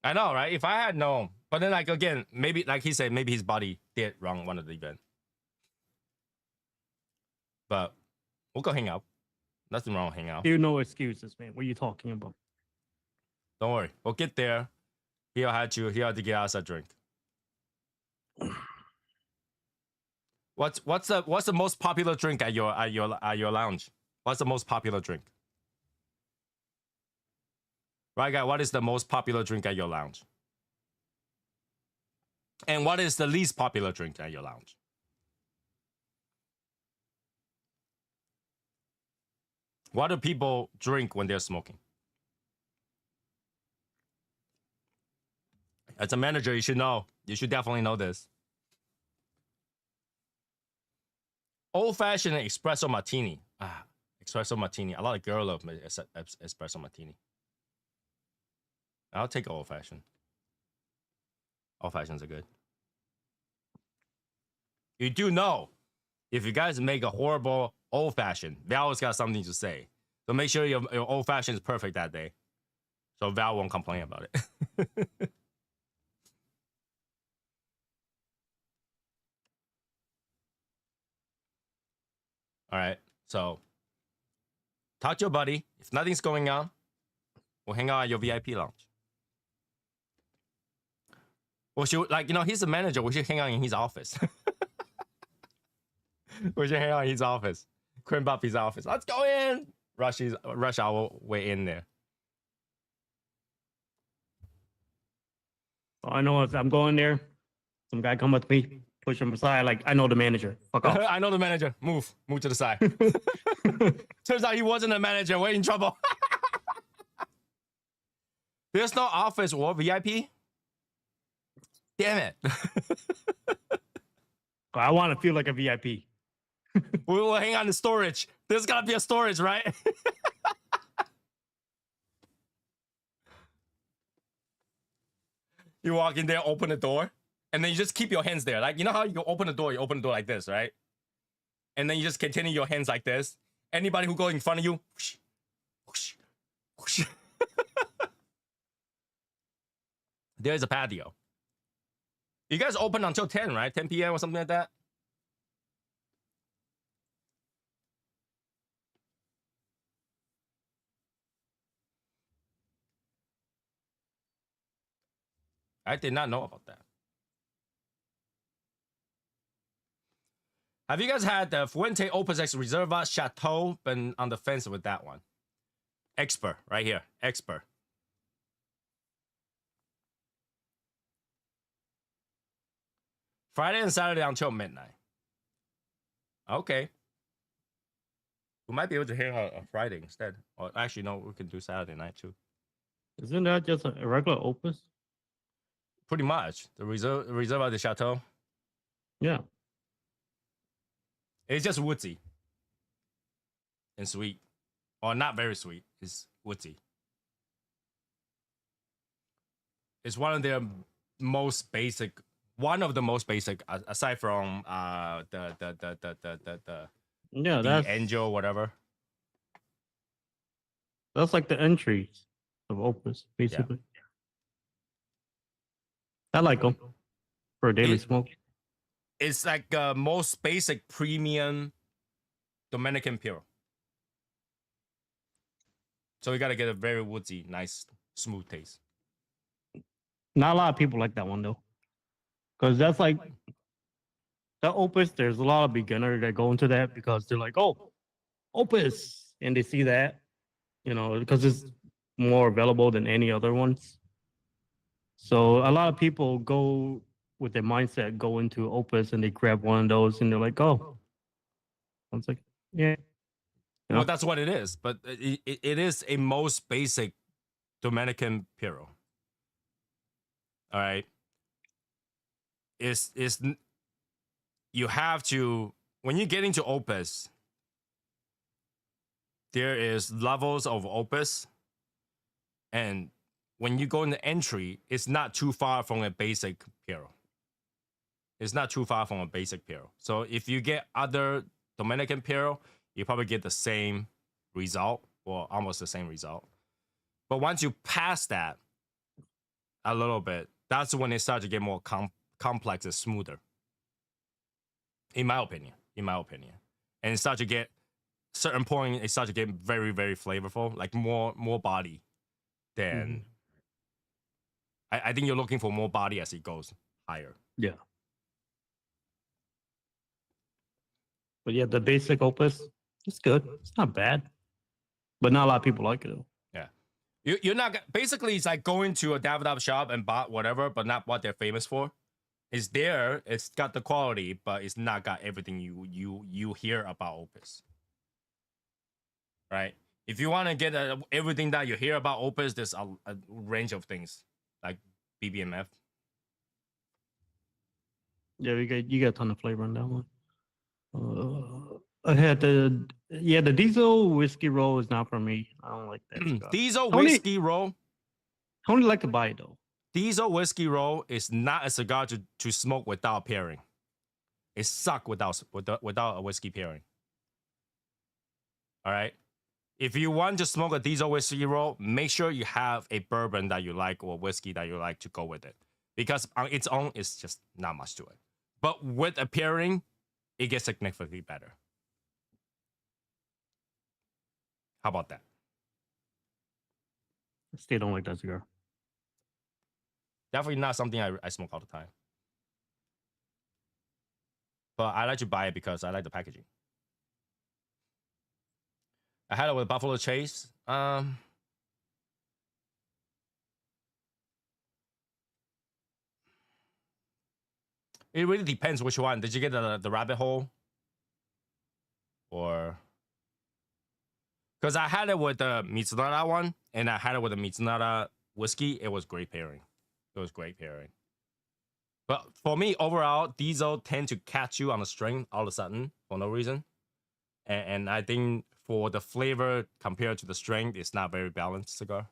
S1: I know, right? If I had known, but then like again, maybe like he said, maybe his body did wrong one of the event. But we'll go hang out. Nothing wrong with hang out.
S2: Dude, no excuses, man. What are you talking about?
S1: Don't worry. We'll get there. He'll have to get us a drink. What's the most popular drink at your lounge? What's the most popular drink? Right, guy, what is the most popular drink at your lounge? And what is the least popular drink at your lounge? What do people drink when they're smoking? As a manager, you should know. You should definitely know this. Old-fashioned espresso martini. Espresso martini. A lot of girls love espresso martini. I'll take old-fashioned. Old-fashions are good. You do know, if you guys make a horrible old-fashioned, Val's got something to say. So make sure your old-fashioned is perfect that day. So Val won't complain about it. All right. So talk to your buddy. If nothing's going on, we'll hang out at your VIP lounge. Well, should, like, he's the manager. We should hang out in his office. We should hang out in his office. Quinn Buffy's office. Let's go in. Rush hour way in there.
S2: All I know is I'm going there. Some guy come with me, push him aside. Like, I know the manager. Fuck off.
S1: I know the manager. Move to the side. Turns out he wasn't a manager. We're in trouble. There's no office or VIP. Damn it.
S2: I want to feel like a VIP.
S1: We will hang on to storage. There's gotta be a storage, right? You walk in there, open the door, and then you just keep your hands there. Like, you know how you open the door, you open the door like this, right? And then you just continue your hands like this. Anybody who goes in front of you, whoosh, whoosh, whoosh. There's a patio. You guys open until 10, right? 10 p.m. or something like that? I did not know about that. Have you guys had the Fuente Opus X Reserva Chateau? Been on the fence with that one. Expert, right here. Expert. Friday and Saturday until midnight. Okay. We might be able to hang out on Friday instead. Or actually, no, we can do Saturday night too.
S2: Isn't that just a regular Opus?
S1: Pretty much. The Reserve of the Chateau.
S2: Yeah.
S1: It's just woodsy and sweet. Or not very sweet. It's woodsy. It's one of their most basic, one of the most basic, aside from
S2: Yeah,
S1: the Angel, whatever.
S2: That's like the entries of Opus, basically. Yeah. I like them for a daily smoke.
S1: It's like most basic premium Dominican Pure. So you gotta get a very woodsy, nice, smooth taste.
S2: Not a lot of people like that one though, because that's like the Opus. There's a lot of beginners that go into that because they're like, "Oh, Opus," and they see that, because it's more available than any other ones. So a lot of people go with their mindset, go into Opus, and they grab one of those, and they're like, "Oh," I was like, "Yeah."
S1: Well, that's what it is, but it is a most basic Dominican Puro. All right, it's you have to, when you get into Opus, there is levels of Opus, and when you go in the entry, it's not too far from a basic Puro. It's not too far from a basic Puro. So if you get other Dominican Puro, you probably get the same result or almost the same result. But once you pass that a little bit, that's when it starts to get more complex and smoother. In my opinion. And it starts to get, certain point, it starts to get very, very flavorful, like more body than, I think you're looking for more body as it goes higher.
S2: Yeah. But yeah, the basic Opus, it's good. It's not bad. But not a lot of people like it though.
S1: Yeah. You're not, basically it's like going to a Davidoff shop and buy whatever, but not what they're famous for. It's there, it's got the quality, but it's not got everything you hear about Opus. Right? If you want to get everything that you hear about Opus, there's a range of things like BBMF.
S2: Yeah, you got a ton of flavor on that one. I had the diesel whiskey roll is not for me. I don't like that.
S1: Diesel whiskey roll.
S2: I only like to buy it though.
S1: Diesel whiskey roll is not a cigar to smoke without pairing. It sucks without a whiskey pairing. All right. If you want to smoke a diesel whiskey roll, make sure you have a bourbon that you like or whiskey that you like to go with it. Because on its own, it's just not much to it. But with a pairing, it gets significantly better. How about that?
S2: I still don't like that cigar.
S1: Definitely not something I smoke all the time. But I like to buy it because I like the packaging. I had it with Buffalo Chase. It really depends which one. Did you get the rabbit hole? Or because I had it with the Mitsunara one, and I had it with the Mitsunara whiskey. It was great pairing. But for me, overall, diesel tend to catch you on the string all of a sudden for no reason. And I think for the flavor compared to the strength, it's not very balanced cigar.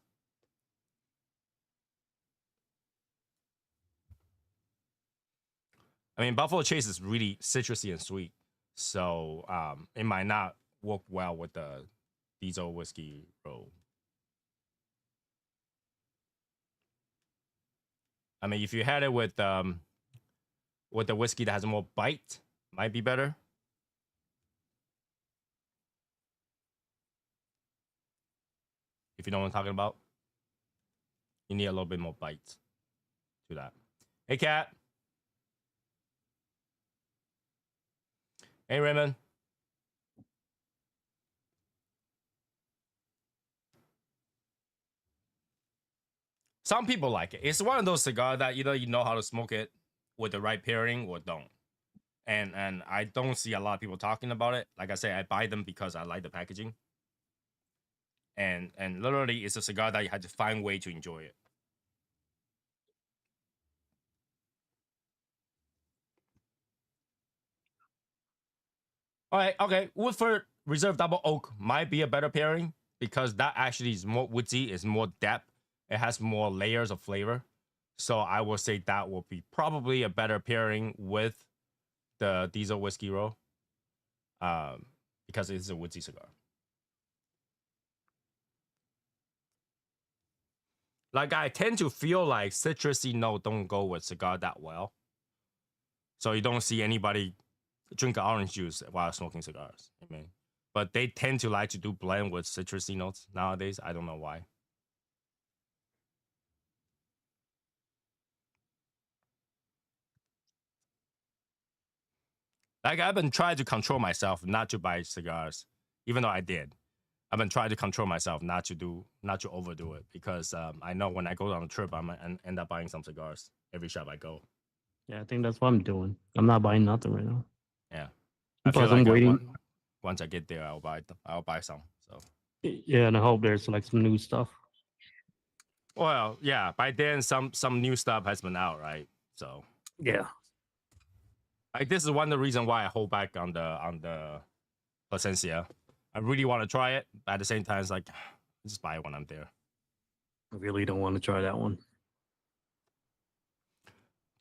S1: I mean, Buffalo Chase is really citrusy and sweet, so it might not work well with the diesel whiskey roll. I mean, if you had it with the whiskey that has more bite, might be better. If you know what I'm talking about, you need a little bit more bite to that. Hey, Kat. Hey, Raymond. Some people like it. It's one of those cigars that either you know how to smoke it with the right pairing or don't. and I don't see a lot of people talking about it. Like I say, I buy them because I like the packaging. And literally, it's a cigar that you had to find a way to enjoy it. All right, okay. Woodford Reserve Double Oak might be a better pairing because that actually is more woodsy, is more depth. It has more layers of flavor. So I will say that will be probably a better pairing with the Diesel Whiskey Roll, because it's a woodsy cigar. Like I tend to feel like citrusy note don't go with cigar that well. So you don't see anybody drink orange juice while smoking cigars. I mean, but they tend to like to do blend with citrusy notes nowadays. I don't know why. Like I've been trying to control myself not to buy cigars, even though I did. I've been trying to control myself not to overdo it because I know when I go on a trip, I'm gonna end up buying some cigars every shop I go.
S2: Yeah, I think that's what I'm doing. I'm not buying nothing right now.
S1: Yeah, I feel
S2: Plus, I'm
S1: like
S2: waiting.
S1: once I get there, I'll buy some. So
S2: Yeah, and I hope there's like some new stuff.
S1: well, yeah. By then, some new stuff has been out, right? So
S2: Yeah.
S1: like this is one of the reasons why I hold back on the Placencia. I really want to try it, but at the same time, it's like just buy it when I'm there.
S2: I really don't want to try that one.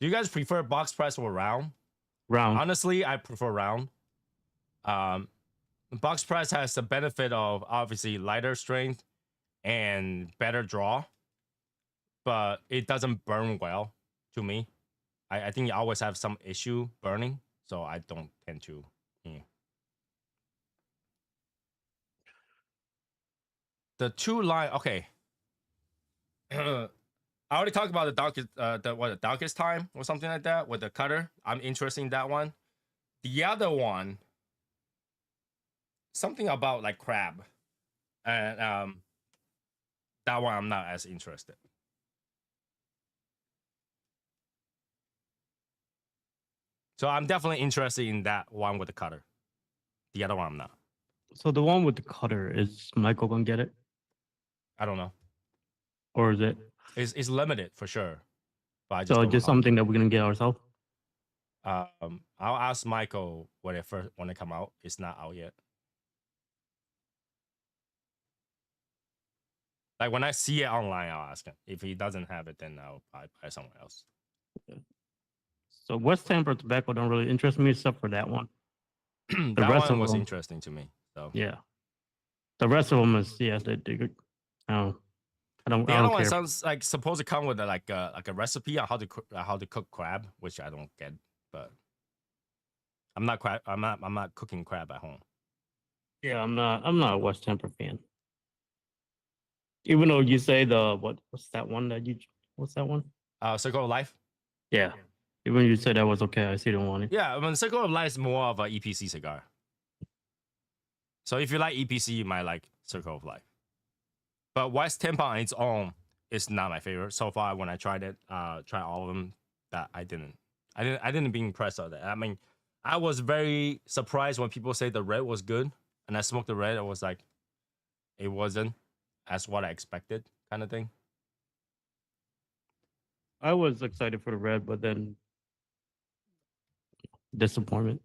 S1: Do you guys prefer box press or round?
S2: Round.
S1: Honestly, I prefer round. Um, box press has the benefit of obviously lighter strength and better draw, but it doesn't burn well to me. I think you always have some issue burning, so I don't tend to. Yeah. The two line, okay. I already talked about the darkest time or something like that with the cutter. I'm interested in that one. The other one, something about like crab, and that one I'm not as interested. So I'm definitely interested in that one with the cutter. The other one I'm not.
S2: So the one with the cutter, is Michael gonna get it,
S1: I don't know.
S2: or is it
S1: It's limited for sure, but I just
S2: so
S1: don't know
S2: just
S1: how.
S2: something that we're gonna get ourselves?
S1: I'll ask Michael when it come out. It's not out yet. Like when I see it online, I'll ask him. If he doesn't have it, then I'll buy somewhere else.
S2: So West Tampa tobacco don't really interest me except for that one. The
S1: That
S2: rest
S1: one
S2: of
S1: was
S2: them,
S1: interesting to me. So
S2: yeah. The rest of them is they good. I don't. I don't.
S1: the
S2: I
S1: other
S2: don't
S1: one
S2: care.
S1: sounds like supposed to come with like a recipe on how to cook crab, which I don't get. But I'm not cooking crab at home.
S2: Yeah, I'm not. I'm not a West Tampa fan. Even though you say what's that one that you what's that one?
S1: Circle of Life.
S2: Yeah. Even when you said that was okay, I still don't want it.
S1: Yeah, I mean Circle of Life is more of a EPC cigar. So if you like EPC, you might like Circle of Life. But West Tampa on its own is not my favorite so far. When I tried it, try all of them, that I didn't be impressed with it. I mean, I was very surprised when people say the red was good, and I smoked the red. I was like, it wasn't as what I expected, kind of thing.
S2: I was excited for the red, but then disappointment.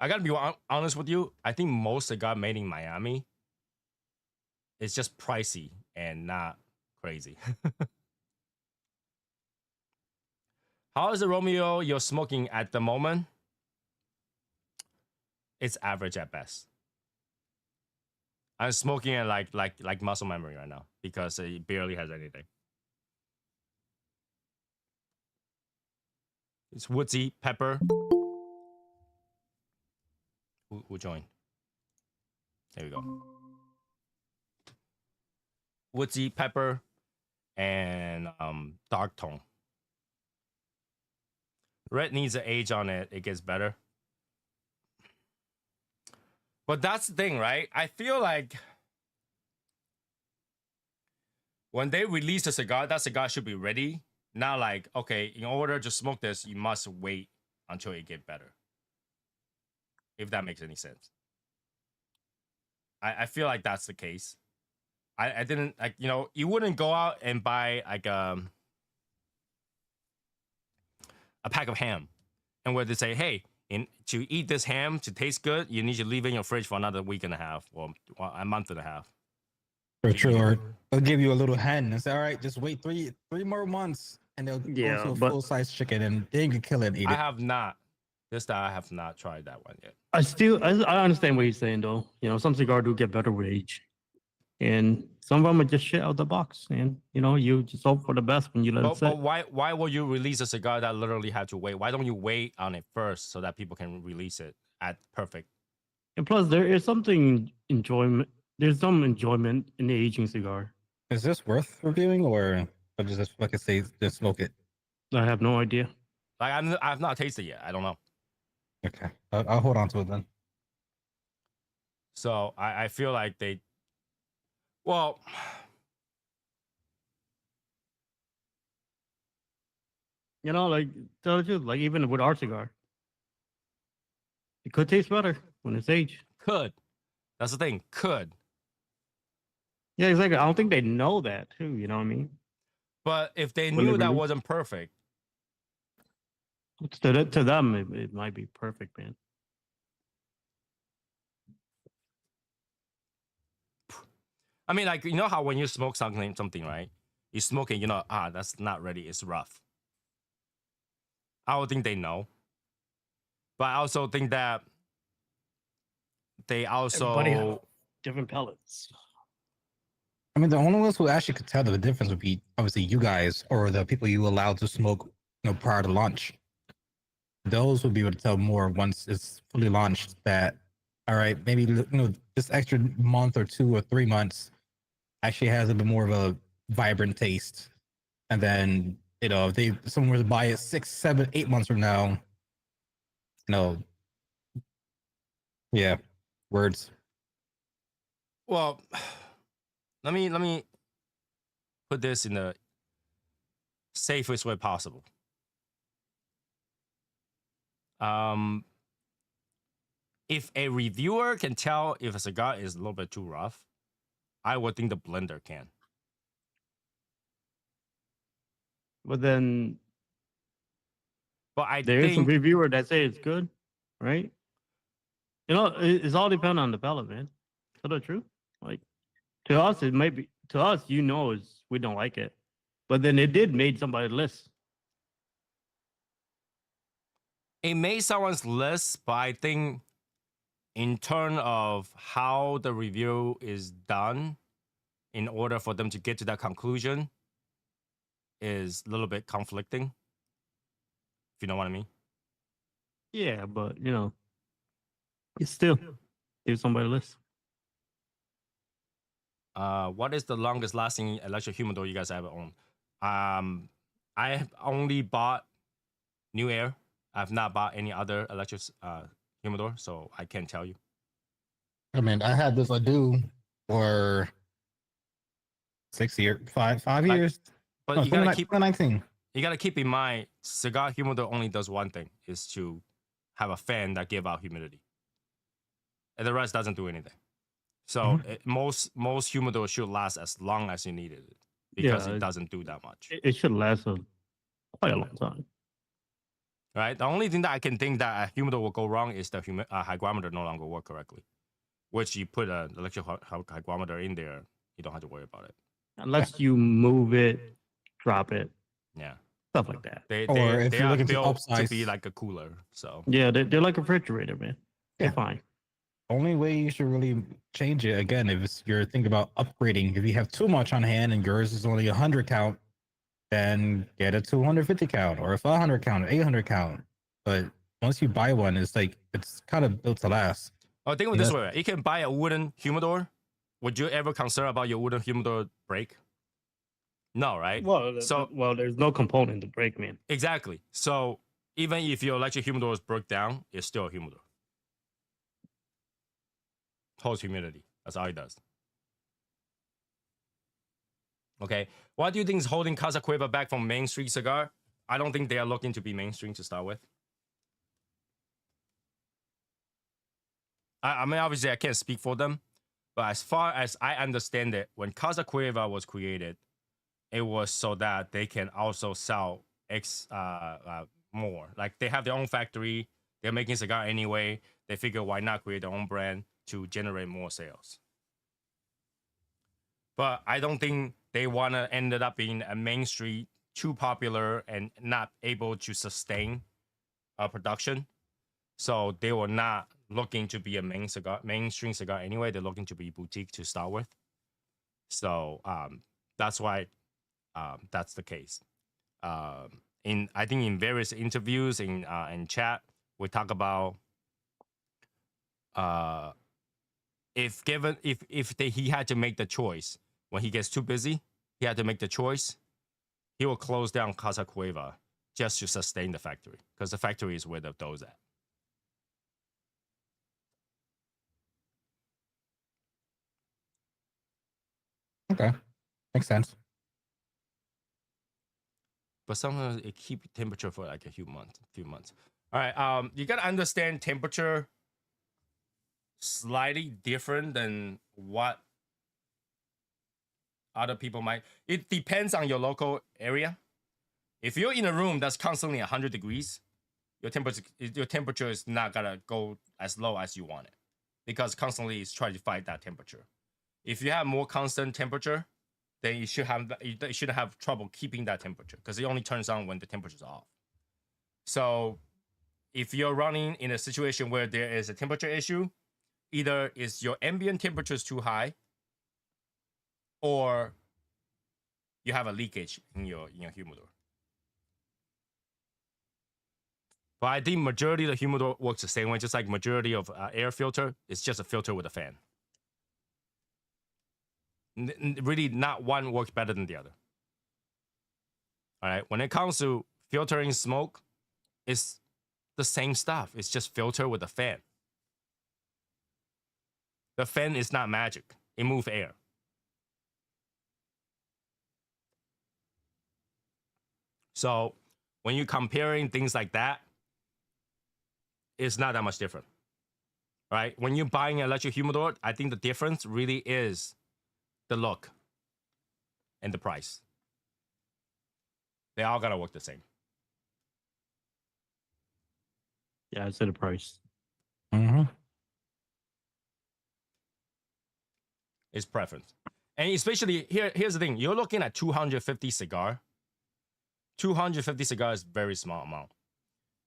S1: I gotta be honest with you. I think most cigar made in Miami is just pricey and not crazy. How is the Romeo you're smoking at the moment? It's average at best. I'm smoking it like muscle memory right now because it barely has anything. It's woodsy pepper. Who joined? There we go. Woodsy pepper and dark tone. Red needs an age on it. It gets better. But that's the thing, right? I feel like when they release the cigar, that cigar should be ready. Not like, okay, in order to smoke this, you must wait until it get better. If that makes any sense. I feel like that's the case. I didn't like, you know, you wouldn't go out and buy like a pack of ham and where they say, hey, to eat this ham to taste good, you need to leave it in your fridge for another week and a half or a month and a half.
S3: True. Or they'll give you a little hen and say, all right, just wait three more months and they'll go to a full size chicken and then you can kill it and eat it.
S1: I have not. I have not tried that one yet.
S2: I understand what he's saying though. You know, some cigars do get better with age. And some of them are just shit out the box. And you know, you just hope for the best when you let it sit.
S1: But why will you release a cigar that literally had to wait? Why don't you wait on it first so that people can release it at perfect?
S2: And plus there is something enjoyment. There's some enjoyment in the aging cigar.
S3: Is this worth reviewing or just like I say, just smoke it?
S2: I have no idea.
S1: Like I've not tasted it yet. I don't know.
S3: Okay, I'll hold on to it then.
S1: So I feel like they, well,
S2: you know, like tell the truth, like even with our cigar, it could taste better when it's aged.
S1: Could. That's the thing. Could.
S2: Yeah, exactly. I don't think they know that too. You know what I mean?
S1: But if they knew that wasn't perfect,
S2: to them, it might be perfect, man.
S1: I mean, like, you know how when you smoke something, right? You smoke it, you know, that's not ready. It's rough. I don't think they know. But I also think that they also
S2: different pellets.
S3: I mean, the only ones who actually could tell the difference would be obviously you guys or the people you allowed to smoke, you know, prior to launch. Those would be able to tell more once it's fully launched that, all right, maybe, you know, this extra month or 2 or 3 months actually has a bit more of a vibrant taste. And then, you know, if someone were to buy it 6, 7, 8 months from now, no. Yeah. Words.
S1: Well, let me put this in the safest way possible. If a reviewer can tell if a cigar is a little bit too rough, I would think the blender can.
S2: But then,
S1: there
S2: is some reviewer that say it's good, right? You know, it's all dependent on the palate, man. Is that true? Like to us, it might be. To us, you know, we don't like it, but then it did made somebody's list.
S1: It made someone's list, but I think in terms of how the review is done, in order for them to get to that conclusion, is a little bit conflicting. If you know what I mean.
S2: Yeah, but you know, it's still give somebody a list.
S1: What is the longest lasting electric humidor you guys ever owned? I have only bought New Air. I've not bought any other electric humidor, so I can't tell you.
S3: I mean, I had this Adu for 6 years, five years.
S1: But
S3: no,
S1: you gotta keep
S3: 2019.
S1: You gotta keep in mind, cigar humidor only does one thing: is to have a fan that give out humidity, and the rest doesn't do anything. So most humidor should last as long as you need it because it doesn't do that much.
S2: It should last quite a long time.
S1: Right. The only thing that I can think that a humidor will go wrong is the hygrometer no longer work correctly. Which you put an electric hygrometer in there, you don't have to worry about it.
S2: Unless you move it, drop it.
S1: Yeah.
S2: Stuff like that.
S1: They
S3: if you're looking
S1: built
S3: to upsize,
S1: to be like a cooler. So
S2: yeah, they're like a refrigerator, man. They're fine.
S3: Only way you should really change it again if you're thinking about upgrading. If you have too much on hand and yours is only 100 count, then get a 250 count or a 500 count, or 800 count. But once you buy one, it's like it's kind of built to last.
S1: Oh, think of it this way: you can buy a wooden humidor. Would you ever concern about your wooden humidor break? No, right?
S2: Well, there's no component to break, man.
S1: Exactly. So even if your electric humidor is broke down, it's still a humidor. Holds humidity. That's all it does. Okay. What do you think is holding Casa Cueva back from mainstream cigar? I don't think they are looking to be mainstream to start with. I mean, obviously, I can't speak for them, but as far as I understand it, when Casa Cueva was created, it was so that they can also sell more. Like they have their own factory, they're making cigar anyway. They figure why not create their own brand to generate more sales. But I don't think they want to end up being a main street, too popular and not able to sustain production. So they were not looking to be a mainstream cigar anyway. They're looking to be boutique to start with. So that's why that's the case. I think in various interviews in chat, we talk about if he had to make the choice when he gets too busy, he had to make the choice. He will close down Casa Cueva just to sustain the factory because the factory is where the dough's at.
S3: Okay, makes sense.
S1: But sometimes it keep temperature for like a few months. All right, you gotta understand temperature slightly different than what other people might. It depends on your local area. If you're in a room that's constantly 100 degrees, your temperature is not gonna go as low as you want it because constantly it's trying to fight that temperature. If you have more constant temperature, then you shouldn't have trouble keeping that temperature because it only turns on when the temperature is off. So if you're running in a situation where there is a temperature issue, either is your ambient temperature is too high, or you have a leakage in your humidor. But I think majority of the humidor works the same way, just like majority of air filter. It's just a filter with a fan. Really, not one works better than the other. All right. When it comes to filtering smoke, it's the same stuff. It's just filter with a fan. The fan is not magic. It moves air. So when you're comparing things like that, it's not that much different. Right? When you're buying an electric humidor, I think the difference really is the look and the price. They all gotta work the same.
S2: Yeah, I'd say the price.
S3: Mm-hmm.
S1: It's preference. And especially here's the thing. You're looking at 250 cigar. 250 cigar is very small amount.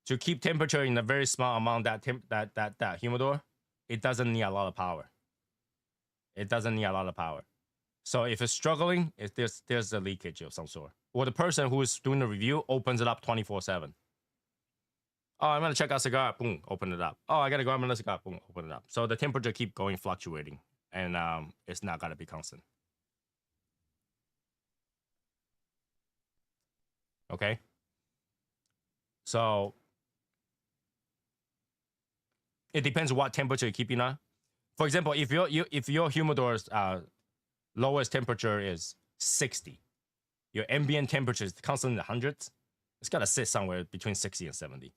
S1: To keep temperature in a very small amount, that humidor, it doesn't need a lot of power. It doesn't need a lot of power. So if it's struggling, there's a leakage of some sort. Or the person who is doing the review opens it up 24/7. Oh, I'm gonna check out cigar. Boom, open it up. Oh, I gotta grab another cigar. Boom, open it up. So the temperature keep going fluctuating, and it's not gonna be constant. Okay. So it depends what temperature you're keeping on. For example, if your humidor's lowest temperature is 60, your ambient temperature is constantly in the hundreds, it's gotta sit somewhere between 60 and 70.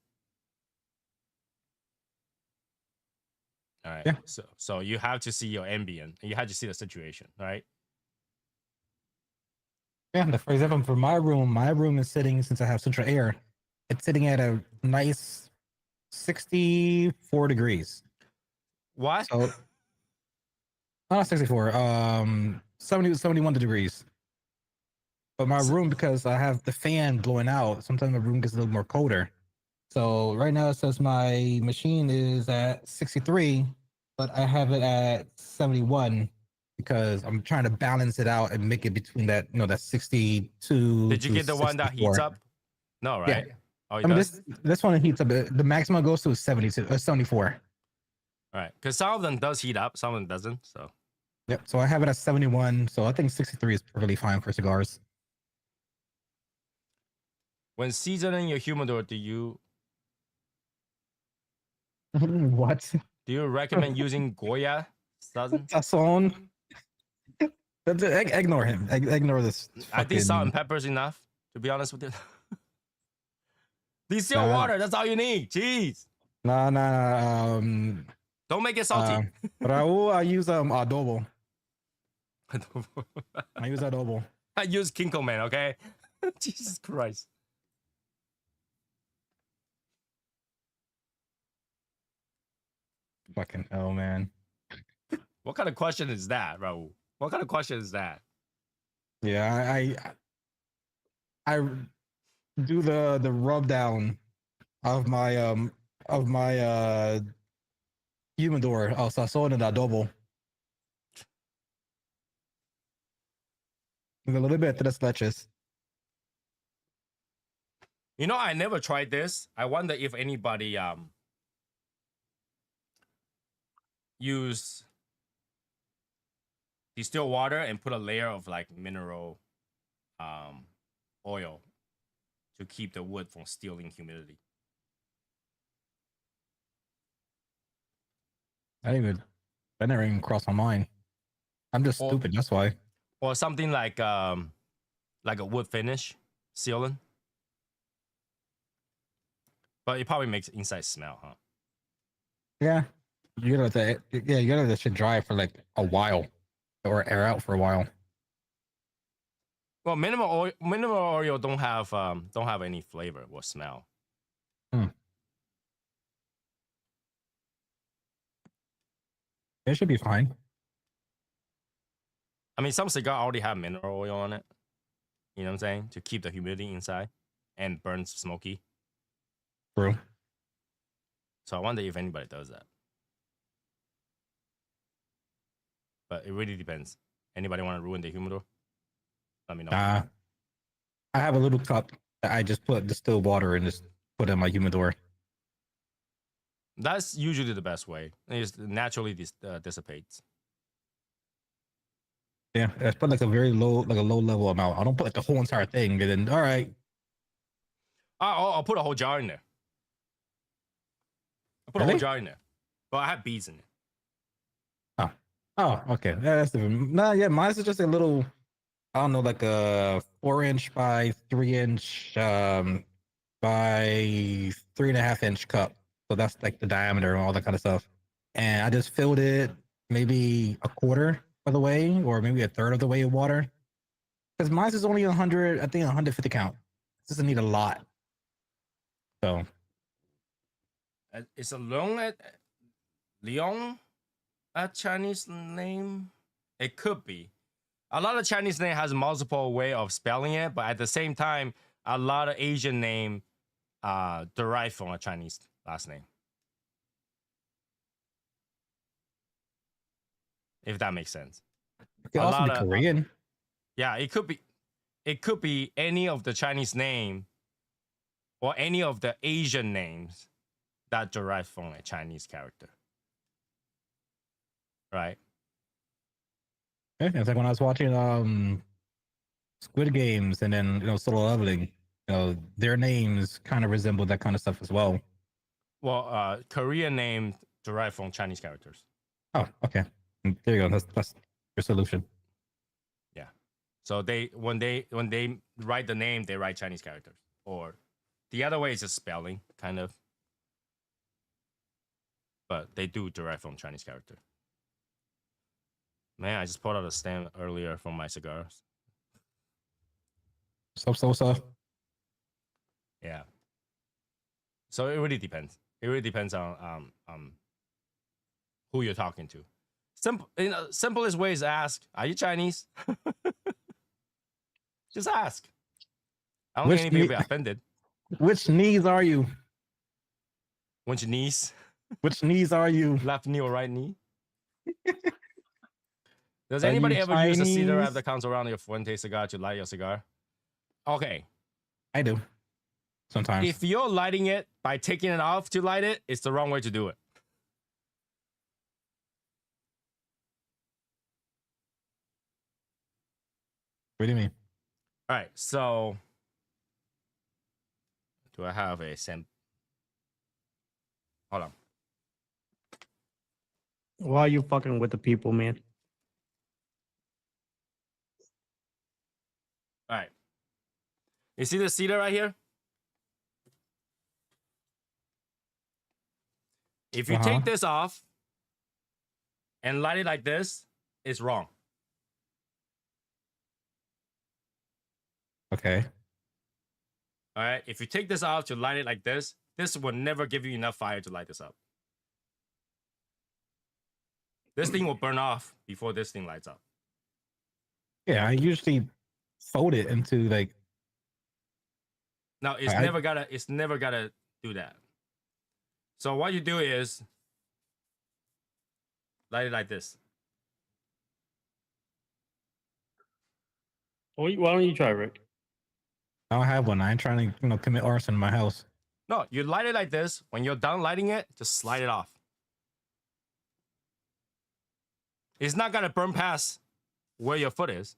S1: All right.
S3: Yeah.
S1: So you have to see your ambient and you have to see the situation, right?
S3: Yeah, for example, for my room is sitting, since I have central air, it's sitting at a nice 64 degrees.
S1: What?
S3: So not 64, 71 degrees. But my room, because I have the fan blowing out, sometimes my room gets a little more colder. So right now it says my machine is at 63, but I have it at 71 because I'm trying to balance it out and make it between that, that 62.
S1: Did you get the one that heats up? No, right?
S3: Yeah.
S1: Oh,
S3: I mean, this one heats up. The maximum goes to 74.
S1: All right, because some of them does heat up, some of them doesn't. So
S3: Yep. So I have it at 71. So I think 63 is perfectly fine for cigars.
S1: when seasoning your humidor, do you
S3: What?
S1: recommend using Goya? Doesn't?
S3: Sazon. Ignore him. Ignore this.
S1: I think salt and pepper is enough. To be honest with you, distilled water. That's all you need. Jeez.
S3: No.
S1: Don't make it salty.
S3: Raul, I use adobo. I use adobo.
S1: I use Kinko Man, okay? Jesus Christ.
S3: Fucking hell, man.
S1: What kind of question is that, Raul? What kind of question is that?
S3: Yeah, I do the rub down of my humidor. Oh, sazón and adobo. With a little bit de las leches.
S1: You know, I never tried this. I wonder if anybody use distilled water and put a layer of like mineral oil to keep the wood from stealing humidity.
S3: That never even crossed my mind. I'm just stupid, that's why.
S1: Or something like a wood finish sealant. But it probably makes inside smell, huh?
S3: Yeah. You gotta let you gotta let that shit dry for like a while. Or air out for a while.
S1: Well, mineral oil don't have any flavor or smell.
S3: It should be fine.
S1: I mean, some cigar already have mineral oil on it. You know what I'm saying? To keep the humidity inside and burn smoky.
S3: True.
S1: So I wonder if anybody does that. But it really depends. Anybody want to ruin the humidor? Let me know.
S3: I have a little cup that I just put distilled water and just put in my humidor.
S1: That's usually the best way. It naturally dissipates.
S3: Yeah, I put like a low level amount. I don't put like the whole entire thing. And then, all right.
S1: I'll put a whole jar in there. I put a whole jar in there. Well, I have beads in it.
S3: Oh, okay. Yeah, that's different. Nah, yeah, mine's is just a little, I don't know, like a 4-inch by 3-inch by 3.5-inch cup. So that's like the diameter and all that kind of stuff. And I just filled it maybe a quarter of the way, or maybe a third of the way of water. Because mine's is only 100, I think 150 count. It doesn't need a lot. So
S1: It's a Leon a Chinese name? It could be. A lot of Chinese name has multiple way of spelling it, but at the same time, a lot of Asian name derive from a Chinese last name. If that makes sense.
S3: it could also be Korean.
S1: Yeah, it could be. It could be any of the Chinese name or any of the Asian names that derive from a Chinese character. Right?
S3: Yeah, it's like when I was watching Squid Games and then Solo Leveling, their names kind of resemble that kind of stuff as well.
S1: Well, Korean name derived from Chinese characters.
S3: Oh, okay. There you go. That's your solution.
S1: Yeah. So when they write the name, they write Chinese characters. Or the other way is just spelling, kind of. But they do derive from Chinese character. Man, I just pulled out a stamp earlier from my cigars.
S3: So.
S1: Yeah. So it really depends. It really depends on who you're talking to. Simplest way is ask, are you Chinese? Just ask. I don't think anybody will be offended.
S3: Which knees are you?
S1: Which knees?
S3: Which knees are you?
S1: Left knee or right knee? Does anybody ever use a cedar wrap that comes around your Fuente cigar to light your cigar? Okay.
S3: I do. Sometimes.
S1: If you're lighting it by taking it off to light it, it's the wrong way to do it.
S3: What do you mean?
S1: All right, so do I have a sample? Hold on.
S2: Why are you fucking with the people, man?
S1: All right. You see the cedar right here? If you take this off, and light it like this, it's wrong.
S3: Okay.
S1: All right. If you take this out to light it like this will never give you enough fire to light this up. This thing will burn off before this thing lights up.
S3: Yeah, I usually fold it into like.
S1: Now it's never gotta do that. So what you do is light it like this.
S2: Why don't you try, Rick?
S3: I don't have one. I ain't trying to commit arson in my house.
S1: No, you light it like this. When you're done lighting it, just slide it off. It's not gonna burn past where your foot is.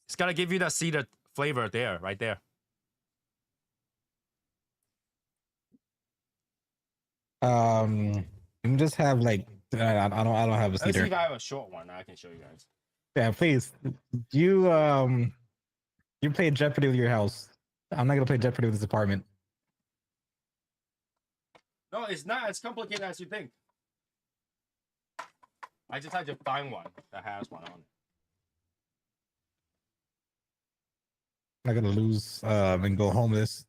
S1: It's gotta give you that cedar flavor there, right there.
S3: You can just have like I don't have a
S1: Let's see
S3: cedar.
S1: if I have a short one. I can show you guys.
S3: Yeah, please. You play Jeopardy with your house. I'm not gonna play Jeopardy with this apartment.
S1: No, it's not as complicated as you think. I just had to find one that has one on it.
S3: I'm not gonna lose and go homeless.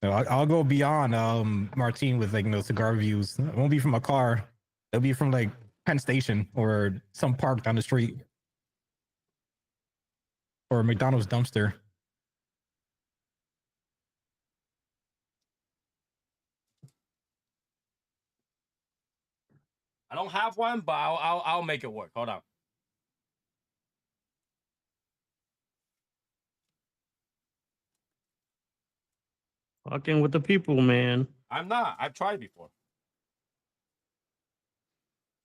S3: No, I'll go beyond Martine with like cigar views. It won't be from a car. It'll be from like Penn Station or some park down the street. Or a McDonald's dumpster.
S1: I don't have one, but I'll make it work. Hold on.
S2: Fucking with the people, man.
S1: I'm not. I've tried before.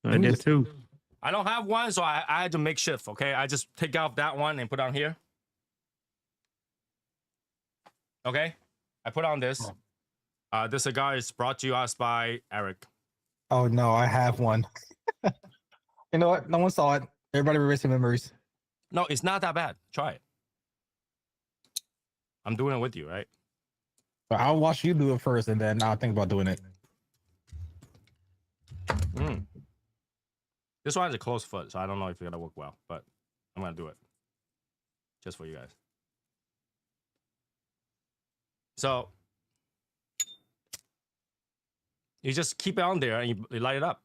S2: I did too.
S1: I don't have one, so I had to make shift. Okay, I just take out that one and put on here. Okay, I put on this. This cigar is brought to you us by Eric.
S3: Oh no, I have one. You know what? No one saw it. Everybody erasing memories.
S1: No, it's not that bad. Try it. I'm doing it with you, right?
S3: But I'll watch you do it first, and then I'll think about doing it.
S1: This one has a closed foot, so I don't know if it's gonna work well, but I'm gonna do it just for you guys. So you just keep it on there and you light it up.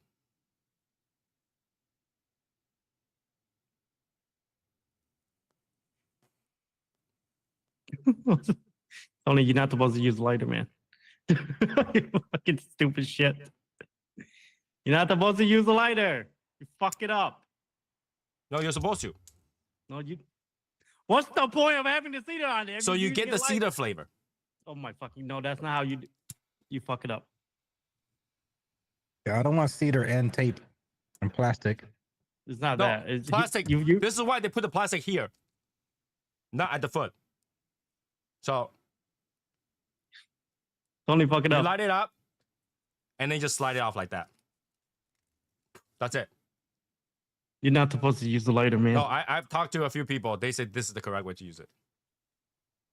S2: Only you're not supposed to use lighter, man. You fucking stupid shit. You're not supposed to use a lighter. You fuck it up.
S1: No, you're supposed to.
S2: No, you. What's the point of having the cedar on there?
S1: So you get the cedar flavor.
S2: Oh my fucking no! That's not how you. You fuck it up.
S3: Yeah, I don't want cedar and tape and plastic.
S2: It's not
S1: No,
S2: that. It's
S1: plastic.
S2: You.
S1: This is why they put the plastic here, not at the foot. So
S2: Only fuck it
S1: you
S2: up.
S1: light it up, and then just slide it off like that. That's it.
S2: You're not supposed to use the lighter, man.
S1: No, I've talked to a few people. They said this is the correct way to use it.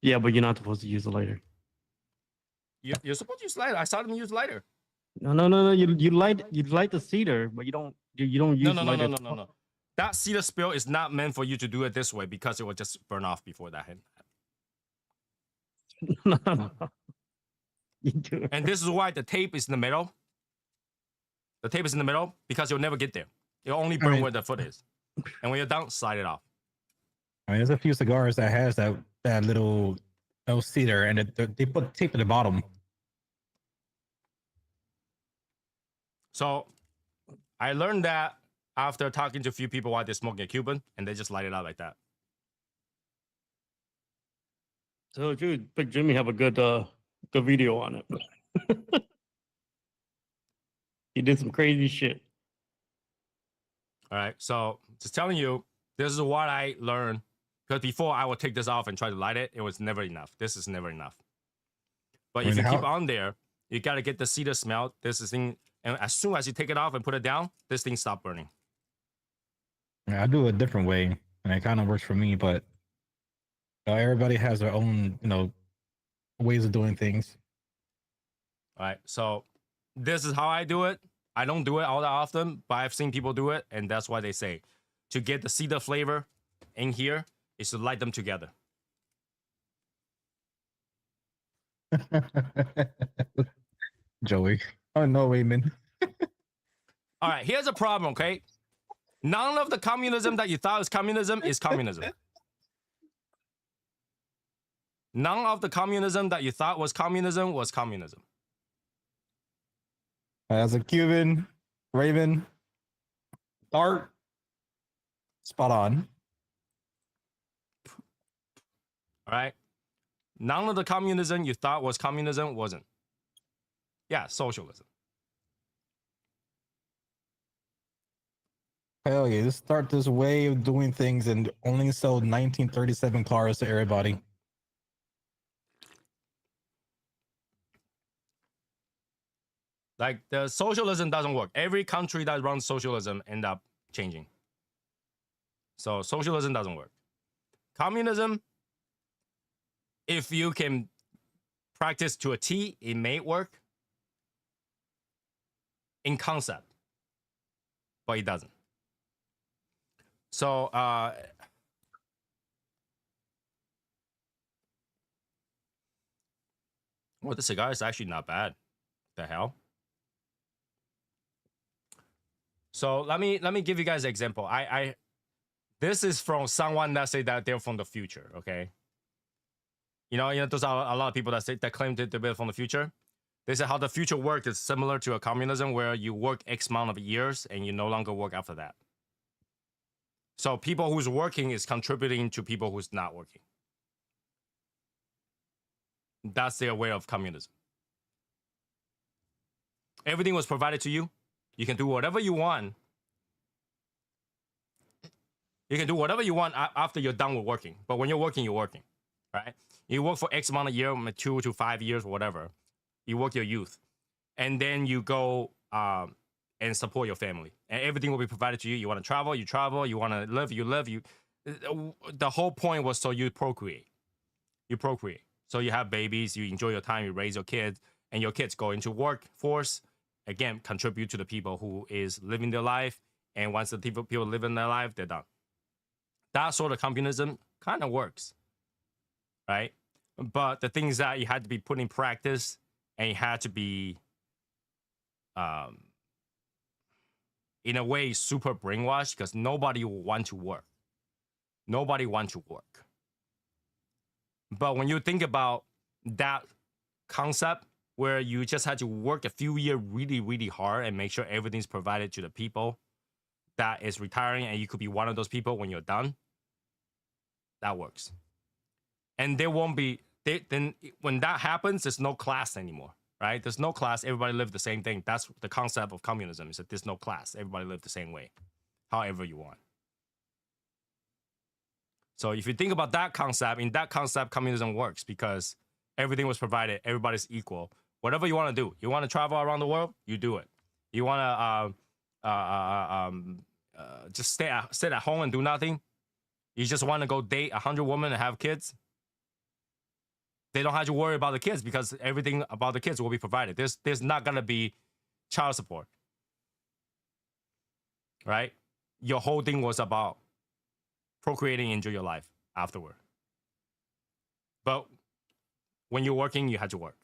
S2: Yeah, but you're not supposed to use the lighter.
S1: You're supposed to use lighter. I saw them use lighter.
S2: No. You light the cedar, but you don't use lighter.
S1: No. That cedar spill is not meant for you to do it this way because it will just burn off before that hit.
S2: No. You do it.
S1: And this is why the tape is in the middle. The tape is in the middle because you'll never get there. It'll only burn where the foot is. And when you're done, slide it off.
S3: I mean, there's a few cigars that has that little cedar, and they put tape at the bottom.
S1: So I learned that after talking to a few people while they're smoking a Cuban, and they just light it out like that.
S2: So, dude, Big Jimmy have a good video on it. He did some crazy shit.
S1: All right. So just telling you, this is what I learned. Because before I would take this off and try to light it, it was never enough. This is never enough. But if you keep on there, you got to get the cedar smell. This is thing. And as soon as you take it off and put it down, this thing stops burning.
S3: Yeah, I do it a different way, and it kind of works for me. But everybody has their own, ways of doing things.
S1: All right. So This is how I do it. I don't do it all that often, but I've seen people do it, and that's why they say to get the cedar flavor in here is to light them together.
S3: Joey. Oh no, Raymond.
S1: All right, here's a problem, okay? None of the communism that you thought is communism is communism. None of the communism that you thought was communism was communism.
S3: As a Cuban, Raven, Dart, spot on.
S1: All right? None of the communism you thought was communism wasn't. Yeah, socialism.
S3: Hell yeah, just start this way of doing things and only sell 1937 cars to everybody.
S1: Like the socialism doesn't work. Every country that runs socialism end up changing. So socialism doesn't work. Communism, if you can practice to a T, it may work in concept, but it doesn't. So well, the cigar is actually not bad. The hell? So let me give you guys an example. This is from someone that say that they're from the future. Okay. You know, there's a lot of people that claim to be from the future. They say how the future work is similar to a communism where you work X amount of years and you no longer work after that. So people who's working is contributing to people who's not working. That's their way of communism. Everything was provided to you. You can do whatever you want. You can do whatever you want after you're done with working. But when you're working, right? You work for X amount of years, 2 to 5 years, whatever. You work your youth. And then you go and support your family. And everything will be provided to you. You want to travel, you travel. You want to live, you live. The whole point was so you procreate. You procreate. So you have babies, you enjoy your time, you raise your kids, and your kids go into workforce. Again, contribute to the people who is living their life. And once the people live in their life, they're done. That sort of communism kind of works, right? But the thing is that you had to be put in practice, and you had to be, in a way, super brainwashed because nobody will want to work. Nobody wants to work. But when you think about that concept where you just had to work a few years really, really hard and make sure everything's provided to the people that is retiring, and you could be one of those people when you're done, that works. And there won't be, then when that happens, there's no class anymore, right? There's no class. Everybody live the same thing. That's the concept of communism, is that there's no class. Everybody live the same way, however you want. So if you think about that concept, in that concept, communism works because everything was provided. Everybody's equal. Whatever you want to do, you want to travel around the world, you do it. You want to just sit at home and do nothing. You just want to go date 100 women and have kids. They don't have to worry about the kids because everything about the kids will be provided. There's not gonna be child support, right? Your whole thing was about procreating, enjoy your life afterward. But when you're working, you had to work,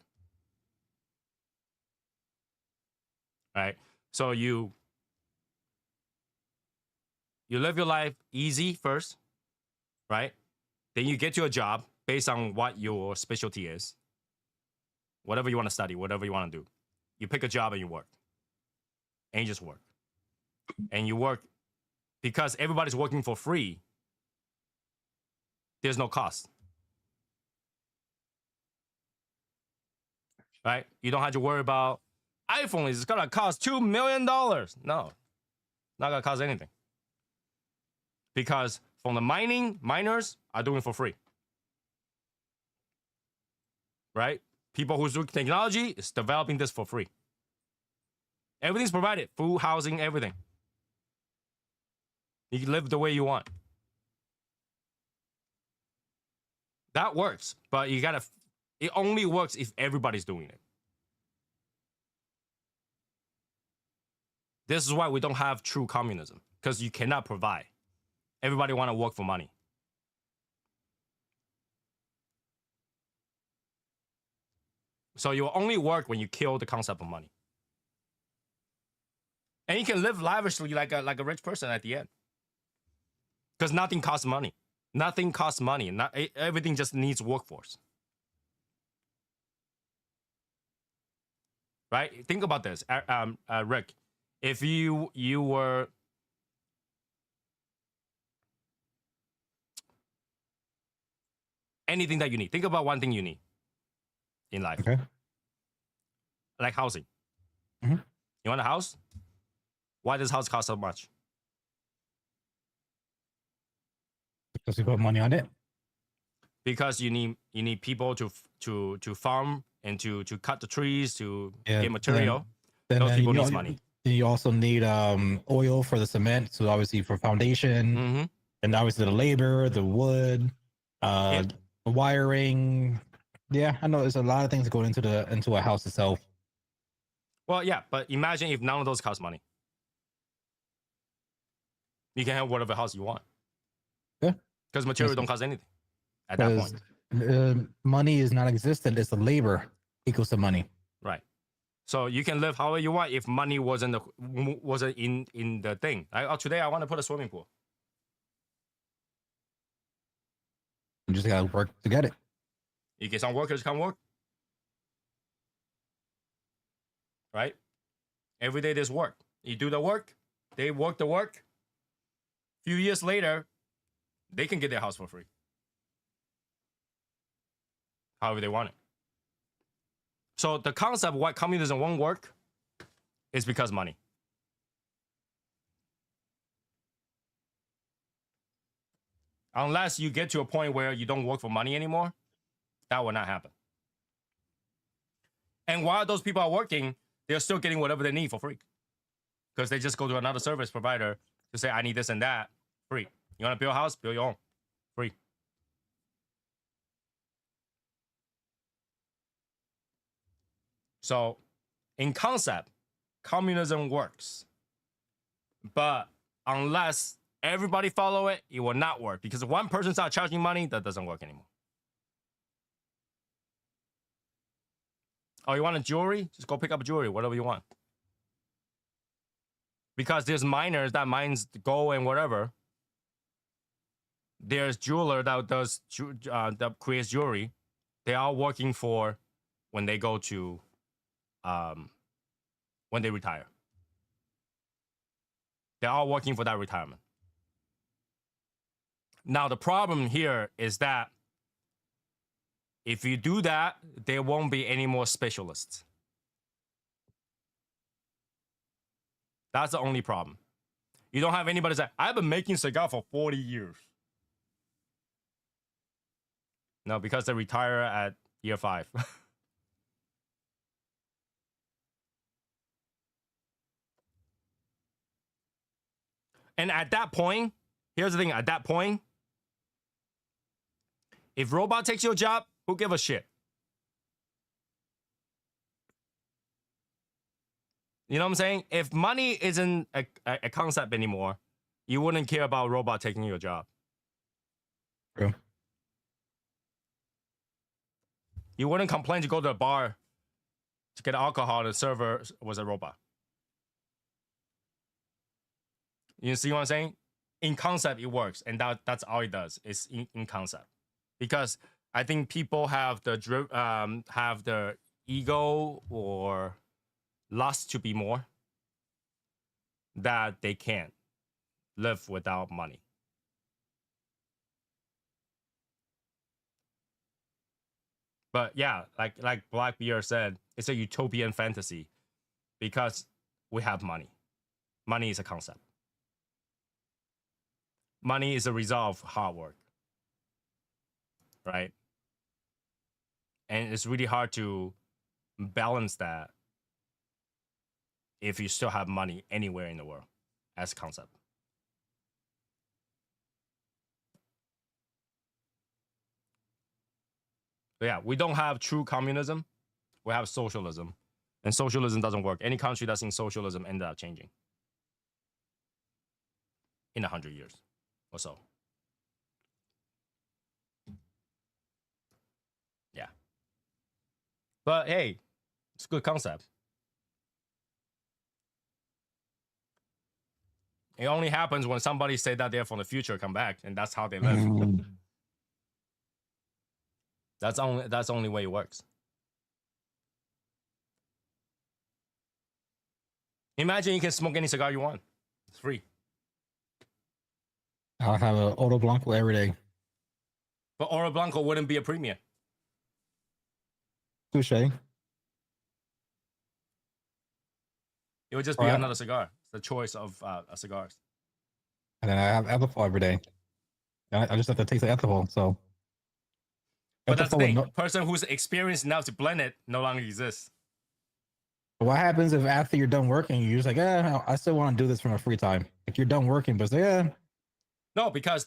S1: right? So you live your life easy first, right? Then you get to a job based on what your specialty is. Whatever you want to study, whatever you want to do. You pick a job and you work. And you just work. And you work because everybody's working for free. There's no cost. Right? You don't have to worry about iPhone is gonna cost $2 million. No, not gonna cost anything. Because from the miners are doing it for free. Right? People who's doing technology is developing this for free. Everything's provided. Food, housing, everything. You can live the way you want. That works, but it only works if everybody's doing it. This is why we don't have true communism, because you cannot provide. Everybody want to work for money. So you only work when you kill the concept of money. And you can live lavishly like a rich person at the end. Because nothing costs money. Nothing costs money. Everything just needs workforce. Right? Think about this, Rick. If you were anything that you need, think about one thing you need in life.
S3: Okay.
S1: Like housing.
S3: Mhm.
S1: You want a house? Why does house cost so much?
S3: Because you put money on it.
S1: Because you need people to farm and to cut the trees, to get material. Those people need money.
S3: You also need oil for the cement, so obviously for foundation,
S1: Mm-hmm.
S3: and obviously the labor, the wood, the wiring. Yeah, I know there's a lot of things that go into a house itself.
S1: Well, yeah, but imagine if none of those cost money. You can have whatever house you want.
S3: Yeah.
S1: Because material don't cost anything at that point.
S3: Money is not existent. It's the labor equals the money.
S1: Right. So you can live however you want if money wasn't in the thing. Like, oh, today I want to put a swimming pool.
S3: You just gotta work to get it.
S1: You get some workers come work. Right? Every day there's work. You do the work, they work the work. Few years later, they can get their house for free. However they want it. So the concept of why communism won't work is because money. Unless you get to a point where you don't work for money anymore, that will not happen. And while those people are working, they're still getting whatever they need for free. Because they just go to another service provider to say, I need this and that, free. You want to build a house? Build your own, free. So, in concept, communism works. But unless everybody follow it, it will not work. Because if one person starts charging money, that doesn't work anymore. Oh, you want a jewelry? Just go pick up a jewelry, whatever you want. Because there's miners that mines gold and whatever. There's jeweler that does that creates jewelry. They are working for when they go to when they retire. They're all working for that retirement. Now the problem here is that if you do that, there won't be any more specialists. That's the only problem. You don't have anybody say, I've been making cigar for 40 years. No, because they retire at year 5. And at that point, here's the thing, at that point, if robot takes your job, who give a shit? You know what I'm saying? If money isn't a concept anymore, you wouldn't care about robot taking your job.
S3: True.
S1: You wouldn't complain to go to a bar to get alcohol, the server was a robot. You see what I'm saying? In concept, it works, and that's all it does. It's in concept, because I think people have the ego or lust to be more that they can't live without money. But yeah, like Blackbeard said, it's a utopian fantasy because we have money. Money is a concept. Money is a result of hard work, right? And it's really hard to balance that if you still have money anywhere in the world as a concept. But yeah, we don't have true communism. We have socialism. And socialism doesn't work. Any country that's in socialism ended up changing. in 100 years or so. Yeah. But hey, it's a good concept. It only happens when somebody say that they're from the future come back, and that's how they live. That's the only way it works. Imagine you can smoke any cigar you want. It's free.
S3: I'll have an Oro Blanco every day.
S1: But Oro Blanco wouldn't be a premium.
S3: Touche.
S1: It would just be
S3: Alright.
S1: another cigar. It's the choice of cigars.
S3: And then I have ethanol every day. I just have to taste the ethanol. So,
S1: But that's the
S3: ethanol
S1: thing.
S3: would
S1: Person who's experienced enough to blend it no longer exists.
S3: what happens if after you're done working, you're just like, I still want to do this for my free time. Like you're done working, but yeah.
S1: No, because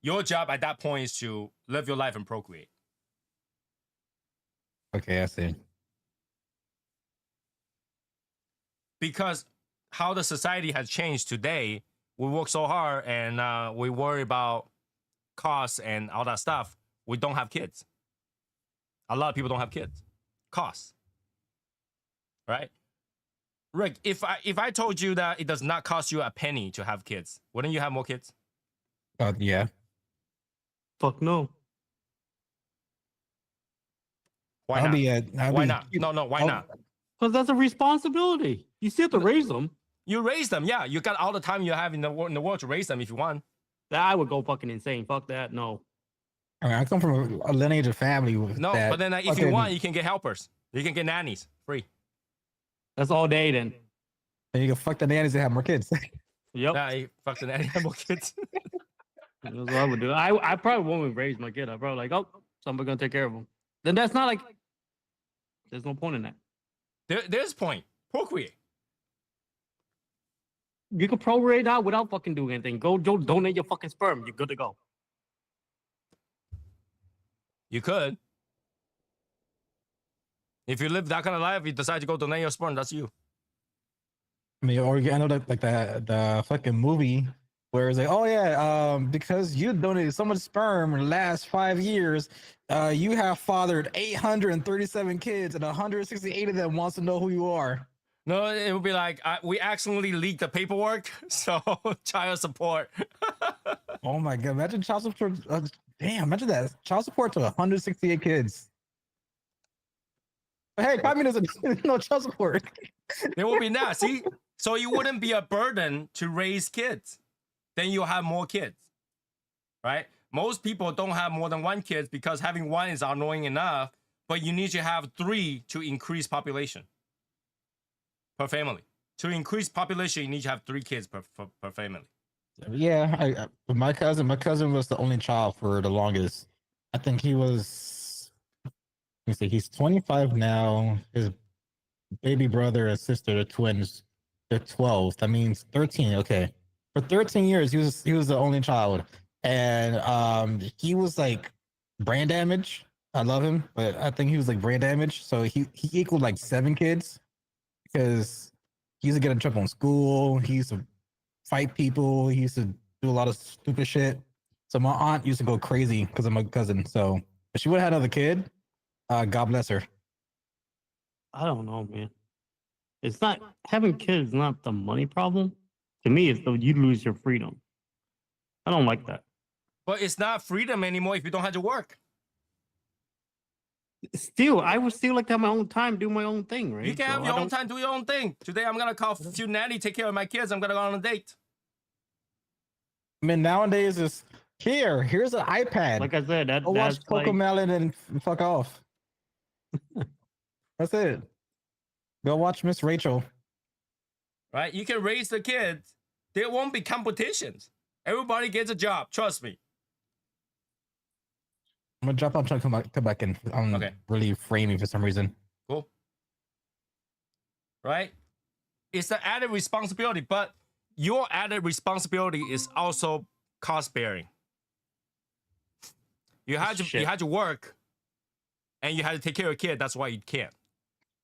S1: your job at that point is to live your life and procreate.
S3: Okay, I see.
S1: Because how the society has changed today, we work so hard and we worry about costs and all that stuff. We don't have kids. A lot of people don't have kids. Costs. Right? Rick, if I told you that it does not cost you a penny to have kids, wouldn't you have more kids?
S3: Yeah.
S2: Fuck no.
S1: Why
S3: I'll
S1: not?
S3: be
S1: Why not? No, why not?
S2: Because that's a responsibility. You still have to raise them.
S1: You raise them, yeah. You got all the time you have in the world to raise them if you want.
S2: I would go fucking insane. Fuck that. No.
S3: I mean, I come from a lineage of family with
S1: No,
S3: that.
S1: but then if you want, you can get helpers. You can get nannies free.
S2: That's all day then.
S3: And you can fuck the nannies and have more kids.
S2: Yep.
S1: Nah, you fuck the nanny, have more kids.
S2: That's what I would do. I probably won't raise my kid. I probably like, oh, somebody's gonna take care of him. Then that's not like there's no point in that.
S1: There's point. Procreate.
S2: You can procreate out without fucking doing anything. Go donate your fucking sperm. You're good to go.
S1: You could. If you live that kind of life, you decide to go donate your sperm, that's you.
S3: I mean, or I know that like the fucking movie where it's like, oh yeah, because you donated so much sperm in the last 5 years, you have fathered 837 kids, and 168 of them wants to know who you are.
S1: No, it would be like, we accidentally leaked the paperwork, so child support.
S3: Oh my god, imagine child support. Damn, imagine that child support to 168 kids. But hey, communism, no child support.
S1: There will be that. See, so you wouldn't be a burden to raise kids. Then you'll have more kids, right? Most people don't have more than one kid because having one is annoying enough, but you need to have 3 to increase population per family. To increase population, you need to have 3 kids per family.
S3: Yeah, my cousin was the only child for the longest. I think he was. Let me see. He's 25 now. His baby brother and sister, they're twins. They're 12. That means 13. Okay, for 13 years, he was the only child, and he was like brain damage. I love him, but I think he was like brain damage. So he equaled like 7 kids because he used to get in trouble in school. He used to fight people. He used to do a lot of stupid shit. So my aunt used to go crazy because of my cousin. So if she would have had another kid, God bless her.
S2: I don't know, man. It's not having kids. Is not the money problem. To me, it's you lose your freedom. I don't like that.
S1: But it's not freedom anymore if you don't have to work.
S2: Still, I would still like to have my own time, do my own thing, right?
S1: You can have your own time, do your own thing. Today, I'm going to call a few nanny, take care of my kids. I'm going to go on a date.
S3: I mean, nowadays it's here's an iPad.
S2: Like I said,
S3: Go watch
S2: that's like,
S3: Cocomelon and fuck off. That's it. Go watch Miss Rachel.
S1: Right? You can raise the kids. There won't be competitions. Everybody gets a job. Trust me.
S3: I'm gonna drop out, try to come back in. I'm
S1: Okay.
S3: really framing for some reason.
S1: Cool. Right? It's the added responsibility, but your added responsibility is also cost bearing. You had to work and you had to take care of a kid. That's why you can't.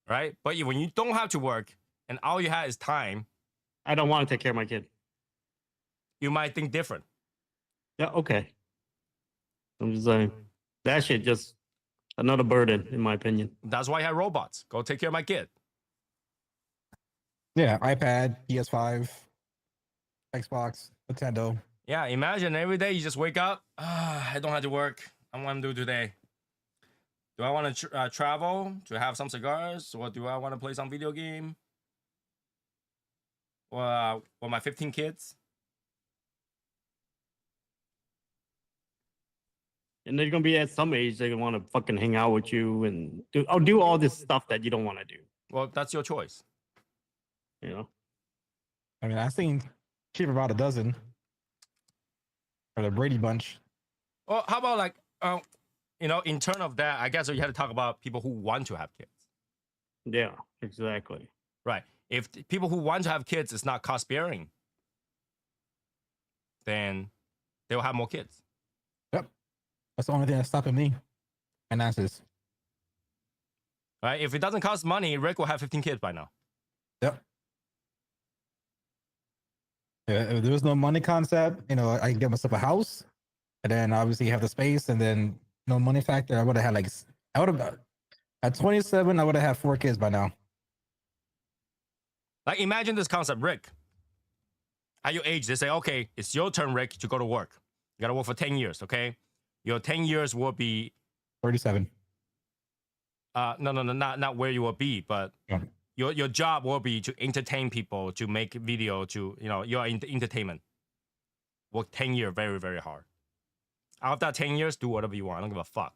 S1: Right? But when you don't have to work and all you have is time.
S2: I don't want to take care of my kid.
S1: you might think different.
S2: Yeah, okay. I'm just saying that shit just another burden, in my opinion.
S1: That's why I have robots. Go take care of my kid.
S3: Yeah, iPad, PS5, Xbox, Nintendo.
S1: Yeah, imagine every day you just wake up. I don't have to work. I want to do today. Do I want to travel to have some cigars, or do I want to play some video game? Or my 15 kids?
S2: And they're gonna be at some age they want to fucking hang out with you and do all this stuff that you don't want to do.
S1: Well, that's your choice.
S2: You know.
S3: I mean, I've seen cheap about a dozen for the Brady Bunch.
S1: Well, how about like, in turn of that, I guess you had to talk about people who want to have kids.
S2: Yeah, exactly.
S1: Right. If people who want to have kids is not cost bearing, then they will have more kids.
S3: Yep. That's the only thing that's stopping me. Finances.
S1: Right. If it doesn't cost money, Rick will have 15 kids by now.
S3: Yep. Yeah, if there was no money concept, I can get myself a house, and then obviously have the space, and then no money factor. I would have had at 27, I would have had 4 kids by now.
S1: Like, imagine this concept, Rick. At your age, they say, okay, it's your turn, Rick, to go to work. You gotta work for 10 years, okay? Your 10 years will be
S3: 37.
S1: no, not where you will be, but
S3: Yeah.
S1: your job will be to entertain people, to make video, to you're in entertainment. Work 10 years very, very hard. After that 10 years, do whatever you want. I don't give a fuck.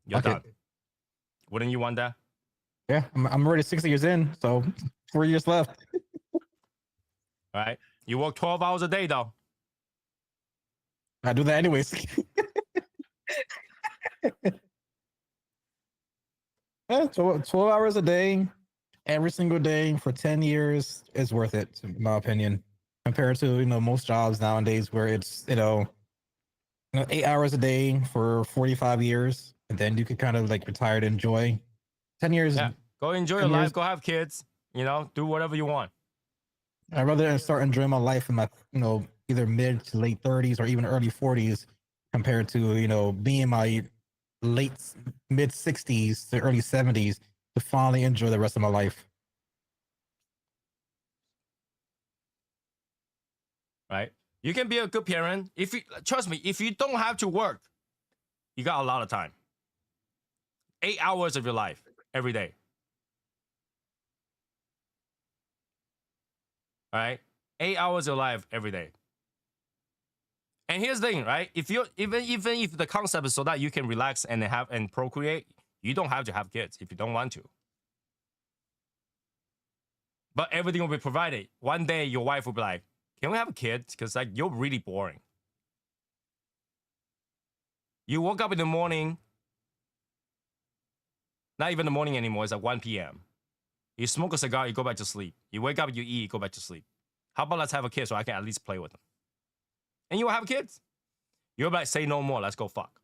S1: You're
S3: Okay.
S1: done. Wouldn't you want that?
S3: Yeah, I'm already 60 years in, so 4 years left.
S1: All right. You work 12 hours a day, though.
S3: I do that anyways. Yeah, 12 hours a day, every single day for 10 years is worth it, in my opinion, compared to, most jobs nowadays where it's, 8 hours a day for 45 years. And then you could kind of like retire to enjoy 10 years.
S1: Yeah. Go enjoy your life. Go have kids. Do whatever you want.
S3: I'd rather start enjoying my life in my, either mid to late 30s or even early 40s compared to, being in my mid 60s to early 70s to finally enjoy the rest of my life.
S1: Right? You can be a good parent. Trust me, if you don't have to work, you got a lot of time. 8 hours of your life every day. All right? 8 hours of life every day. And here's the thing, right? If you even if the concept is so that you can relax and procreate, you don't have to have kids if you don't want to. But everything will be provided. One day your wife will be like, "Can we have a kid? Because you're really boring." You woke up in the morning. Not even the morning anymore. It's 1 p.m. You smoke a cigar, you go back to sleep. You wake up, you eat, you go back to sleep. How about let's have a kid so I can at least play with them? And you will have kids. You're like, say no more, let's go fuck.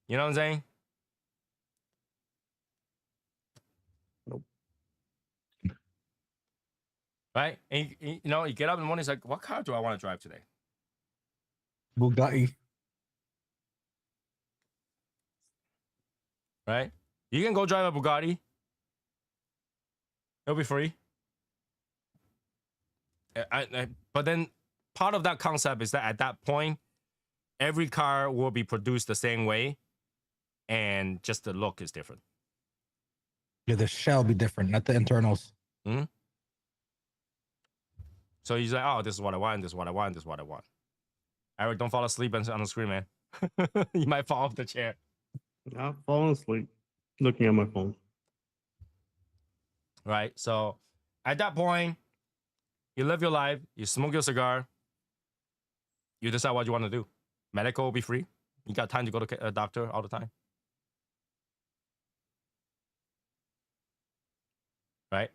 S1: You know what I'm saying?
S2: Nope.
S1: Right? And you get up in the morning, it's like, what car do I want to drive today?
S3: Bugatti.
S1: Right? You can go drive a Bugatti. It'll be free. But then part of that concept is that at that point, every car will be produced the same way, and just the look is different.
S3: Yeah, the shell be different, not the internals.
S1: Mm-hmm. So he's like, oh, this is what I want, this is what I want, this is what I want. Eric, don't fall asleep on the screen, man. You might fall off the chair.
S2: I'm falling asleep looking at my phone.
S1: Right? So at that point, you live your life, you smoke your cigar, you decide what you want to do. Medical will be free. You got time to go to a doctor all the time. Right?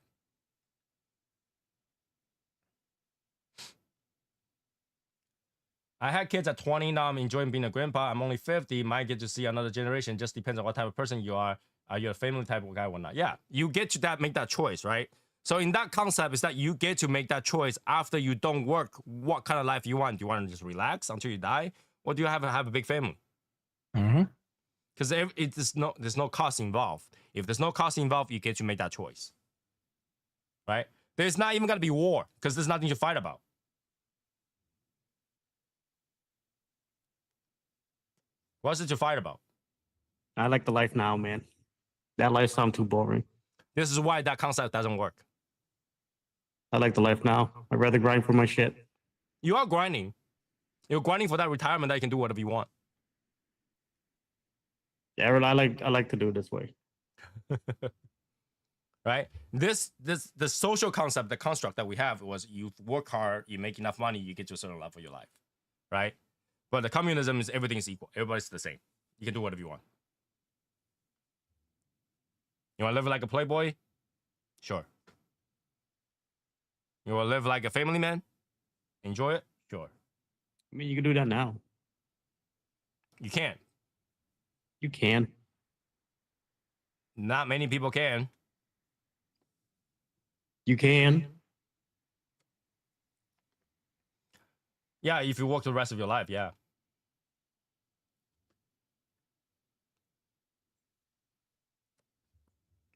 S1: I had kids at 20. Now I'm enjoying being a grandpa. I'm only 50. Might get to see another generation. Just depends on what type of person you are. Are you a family type of guy or not? Yeah, you get to make that choice, right? So in that concept is that you get to make that choice after you don't work. What kind of life you want? Do you want to just relax until you die, or do you have a big family?
S3: Mm-hmm.
S1: Because there's no cost involved. If there's no cost involved, you get to make that choice, right? There's not even gonna be war because there's nothing to fight about. What's it to fight about?
S2: I like the life now, man. That life sounds too boring.
S1: This is why that concept doesn't work.
S2: I like the life now. I'd rather grind for my shit.
S1: You are grinding. You're grinding for that retirement that you can do whatever you want.
S2: Yeah, I like to do it this way.
S1: Right? The social concept, the construct that we have was you work hard, you make enough money, you get to a certain level of your life. Right? But the communism is everything is equal. Everybody's the same. You can do whatever you want. You want to live like a playboy? Sure. You want to live like a family man? Enjoy it? Sure.
S2: I mean, you can do that now.
S1: You can't.
S2: You can.
S1: Not many people can.
S2: You can.
S1: Yeah, if you work the rest of your life, yeah.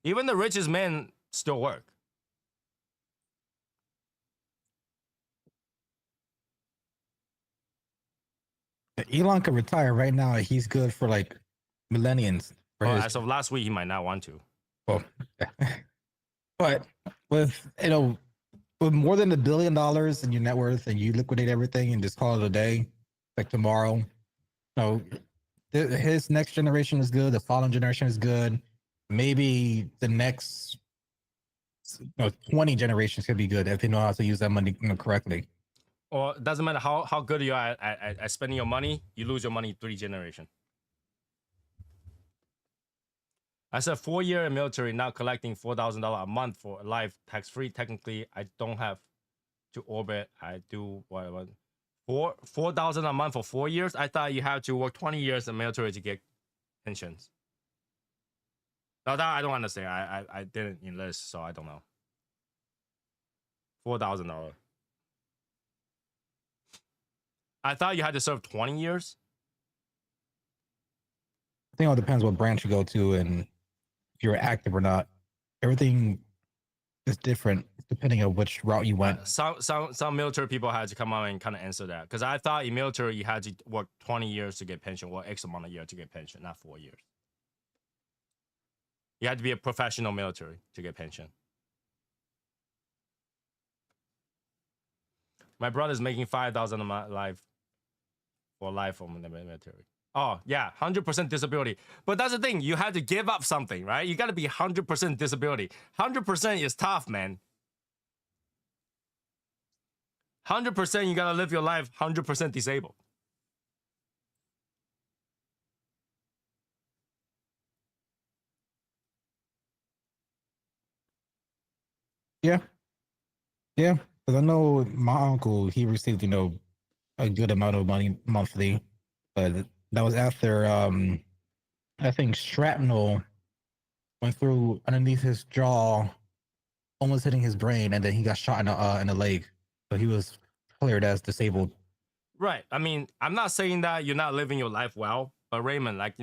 S1: Even the richest men still work.
S3: Elon could retire right now. He's good for like millennials. For
S1: Well,
S3: his,
S1: as of last week, he might not want to.
S3: well, but with with more than $1 billion in your net worth, and you liquidate everything and just call it a day, like tomorrow. No, his next generation is good. The following generation is good. Maybe the next 20 generations could be good if they know how to use that money correctly.
S1: Or it doesn't matter how good you are at spending your money, you lose your money 3 generations. I said 4-year in military, now collecting $4,000 a month for life tax-free. Technically, I don't have to orbit. I do what $4,000 a month for 4 years. I thought you have to work 20 years in military to get pensions. Now that I don't understand. I didn't enlist, so I don't know. $4,000. I thought you had to serve 20 years.
S3: I think it all depends what branch you go to and if you're active or not. Everything is different depending on which route you went.
S1: Some military people had to come out and kind of answer that, because I thought in military you had to work 20 years to get pension, or X amount of years to get pension, not 4 years. You had to be a professional military to get pension. My brother's making $5,000 a month for life from the military. Oh, yeah, 100% disability. But that's the thing. You had to give up something, right? You got to be 100% disability. 100% is tough, man. 100% you got to live your life 100% disabled.
S3: Yeah. Yeah. Because I know my uncle, he received, a good amount of money monthly, but that was after I think shrapnel went through underneath his jaw, almost hitting his brain, and then he got shot in the leg. So he was cleared as disabled.
S1: Right. I mean, I'm not saying that you're not living your life well, but Raymond, like,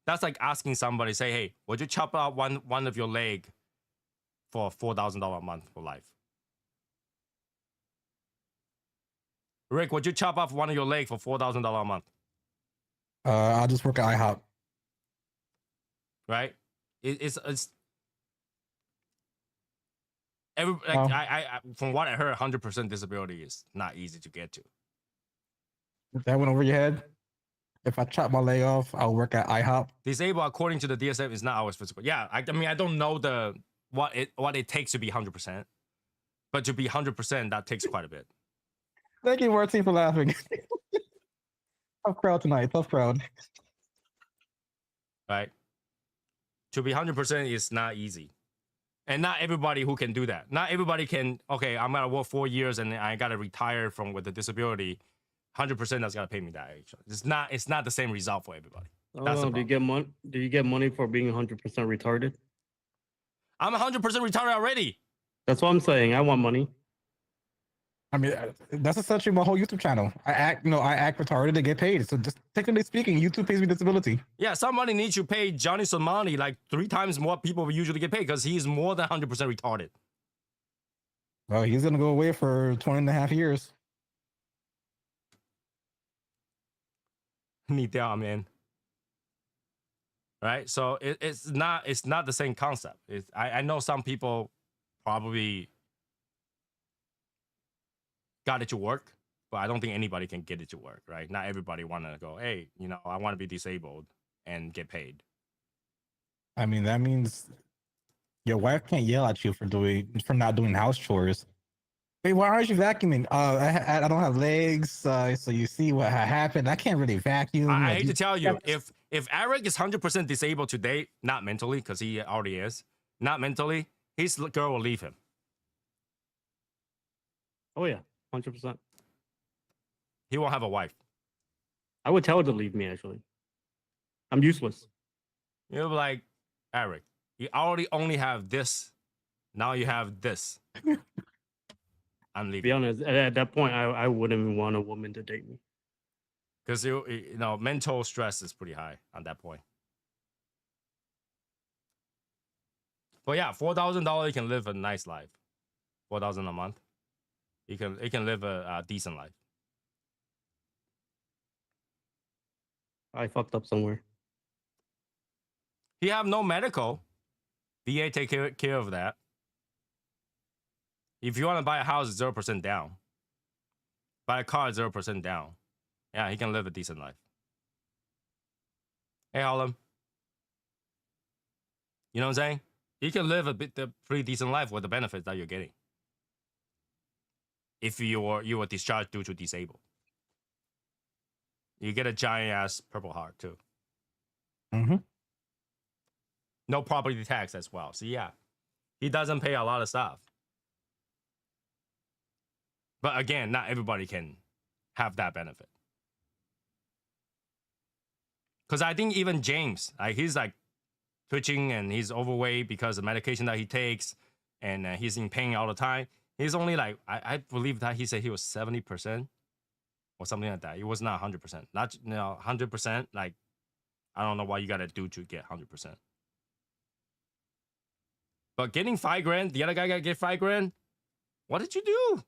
S1: that's like asking somebody, say, hey, would you chop out one of your leg for $4,000 a month for life? Rick, would you chop off one of your legs for $4,000 a month?
S3: I'll just work at IHOP.
S1: Right? It's from what I heard, 100% disability is not easy to get to.
S3: That went over your head? If I chop my leg off, I'll work at IHOP.
S1: Disabled, according to the DSM, is not always physical. Yeah, I mean, I don't know what it takes to be 100%, but to be 100%, that takes quite a bit.
S3: Thank you, Marty, for laughing. Tough crowd tonight. Tough crowd.
S1: Right? To be 100% is not easy. And not everybody who can do that. Not everybody can, okay, I'm going to work 4 years and I got to retire with a disability. 100% that's got to pay me that. Actually. It's not the same result for everybody. That's
S2: do you get money for being 100% retarded?
S1: I'm 100% retired already.
S2: That's what I'm saying. I want money.
S3: I mean, that's essentially my whole YouTube channel. I act retarded to get paid. So just technically speaking, YouTube pays me disability.
S1: Yeah, somebody needs to pay Johnny Somani like 3 times more people usually get paid because he's more than 100% retarded.
S3: Well, he's gonna go away for 20 and a half years.
S1: Need down, man. Right? So it's not the same concept. I know some people probably got it to work, but I don't think anybody can get it to work, right? Not everybody want to go, hey, I want to be disabled and get paid.
S3: I mean, that means your wife can't yell at you for not doing house chores. Wait, why aren't you vacuuming? I don't have legs, so you see what happened. I can't really vacuum.
S1: I hate to tell you, if Eric is 100% disabled today, not mentally, because he already is, not mentally, his girl will leave him.
S2: Oh yeah, 100%.
S1: He won't have a wife.
S2: I would tell her to leave me. Actually, I'm useless.
S1: You'll be like, Eric, you already only have this. Now you have this. I'm
S2: To
S1: leaving.
S2: be honest, at that point, I wouldn't even want a woman to date me.
S1: Because mental stress is pretty high at that point. But yeah, $4,000 you can live a nice life. $4,000 a month, you can live a decent life.
S2: I fucked up somewhere.
S1: If you have no medical, VA take care of that. If you want to buy a house, 0% down. Buy a car, 0% down. Yeah, he can live a decent life. Hey, Harlem. You know what I'm saying? You can live a pretty decent life with the benefits that you're getting. If you were discharged due to disabled. You get a giant ass Purple Heart too.
S3: Mm-hmm.
S1: No property tax as well. So yeah, he doesn't pay a lot of stuff. But again, not everybody can have that benefit. Because I think even James, he's like twitching and he's overweight because of medication that he takes, and he's in pain all the time. He's only like, I believe that he said he was 70% or something like that. It was not 100%. Not 100%. Like, I don't know what you gotta do to get 100%. But getting $5,000, the other guy got to get $5,000. What did you do?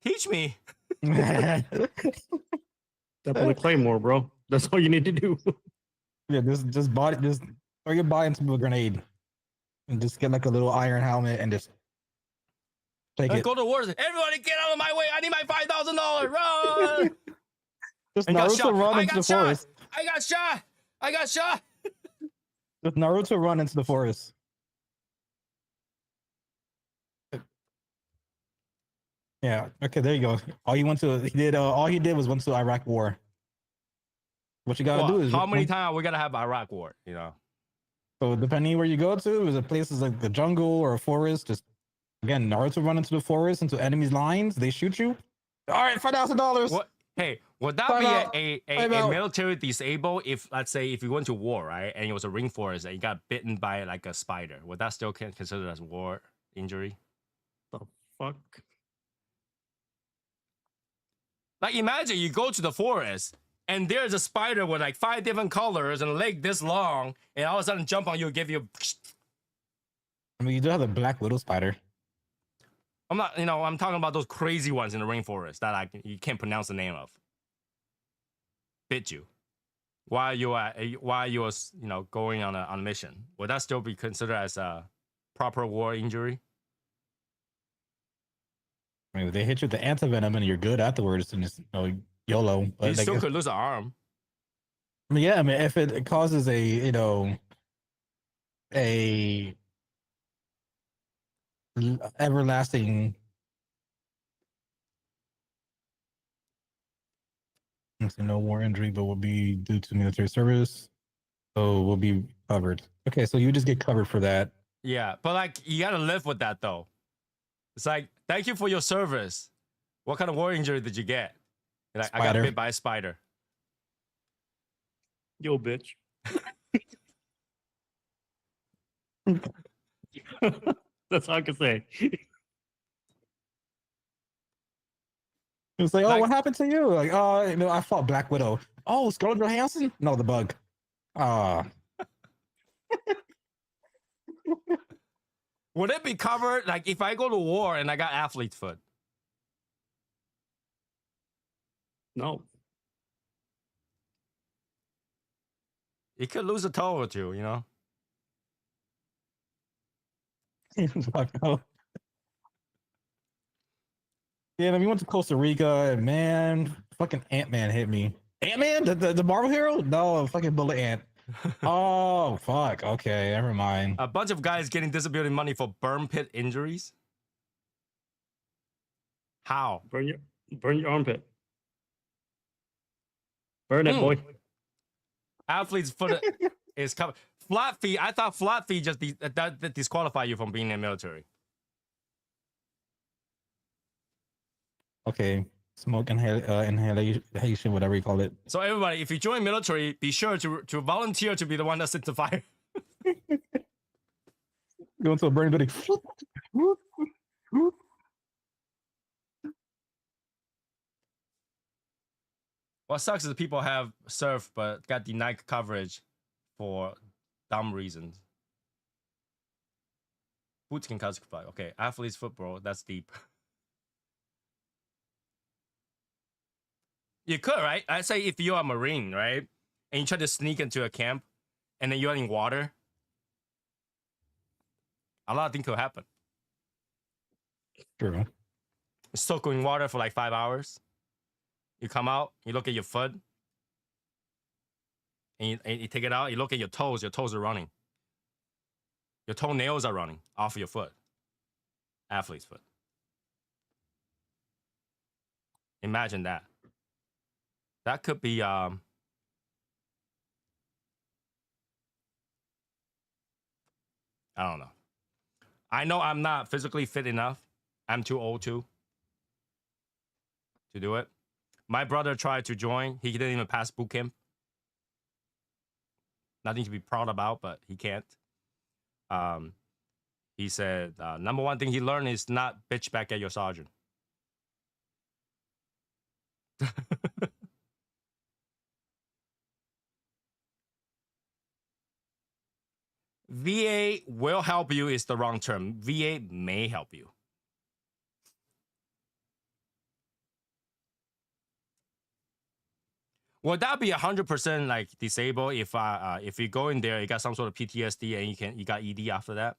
S1: Teach me.
S2: Definitely Claymore, bro. That's all you need to do.
S3: Yeah, just throw your body into a grenade and just get like a little iron helmet and just take it.
S1: Go to war. Everybody get out of my way. I need my $5,000. Run.
S3: Just Naruto run into the forest.
S1: I got shot.
S3: Just Naruto run into the forest. Yeah. Okay. There you go. All he did was went to Iraq War. What you gotta do is
S1: how many times we gotta have Iraq War?
S3: So depending where you go to, is it places like the jungle or a forest? Just again, Naruto run into the forest, into enemies' lines. They shoot you. All right, $5,000.
S1: What? Hey, would that be a military disabled if, let's say, if you went to war, right, and it was a rainforest and you got bitten by like a spider? Would that still considered as war injury?
S2: The fuck?
S1: Like, imagine you go to the forest and there's a spider with like 5 different colors and a leg this long, and all of a sudden jump on you, give you.
S3: I mean, you do have the black widow spider.
S1: I'm not, I'm talking about those crazy ones in the rainforest that you can't pronounce the name of. Bit you while you was going on a mission. Would that still be considered as a proper war injury?
S3: I mean, if they hit you with the antivenom and you're good afterwards, and just YOLO. But
S1: You still could lose an arm.
S3: I mean, yeah. I mean, if it causes a everlasting. No war injury, but will be due to military service. So we'll be covered. Okay, so you just get covered for that.
S1: Yeah, but like you gotta live with that though. It's like, thank you for your service. What kind of war injury did you get? Like, I got bit by a spider.
S2: Yo, bitch. That's all I can say.
S3: It's like, oh,
S1: Like-
S3: what happened to you? Like, I fought Black Widow. Oh, Scarlett Johansson? No, the bug.
S1: Would it be covered like if I go to war and I got athlete's foot?
S2: No.
S1: You could lose a toe or two, you know?
S3: Fuck no. Yeah, then we went to Costa Rica, and man, fucking Ant-Man hit me. Ant-Man, the Marvel hero? No, fucking Bullet Ant. Oh fuck. Okay, never mind.
S1: A bunch of guys getting disability money for burn pit injuries. How?
S2: Burn your armpit. Burn it,
S1: Mm.
S2: boy.
S1: Athlete's foot is covered. Flat feet. I thought flat feet just that disqualify you from being in the military.
S3: Okay, smoke inhalation, whatever you call it.
S1: So everybody, if you join military, be sure to volunteer to be the one that sits the fire.
S3: Go into a burning building.
S1: What sucks is people have served but got denied coverage for dumb reasons. Boots can cause fire. Okay, athlete's football. That's deep. You could, right? I say if you're a Marine, right, and you try to sneak into a camp, and then you're in water, a lot of things could happen.
S3: True.
S1: Soak in water for like 5 hours. You come out, you look at your foot, and you take it out. You look at your toes. Your toes are running. Your toenails are running off your foot. Athlete's foot. Imagine that. That could be I don't know. I know I'm not physically fit enough. I'm too old to do it. My brother tried to join. He didn't even pass boot camp. Nothing to be proud about, but he can't. He said number one thing he learned is not bitch back at your sergeant. VA will help you is the wrong term. VA may help you. Would that be 100% like disabled if you go in there, you got some sort of PTSD and you got ED after that?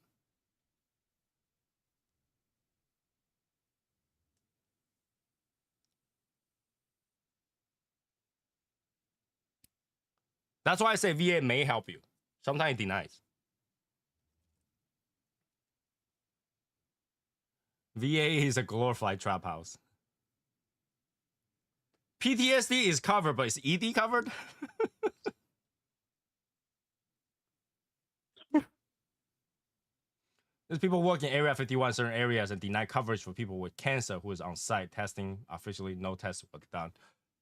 S1: That's why I say VA may help you. Sometimes it denies. VA is a glorified trap house. PTSD is covered, but is ED covered? There's people working in Area 51 in certain areas and deny coverage for people with cancer who is on site testing. Officially, no tests were done.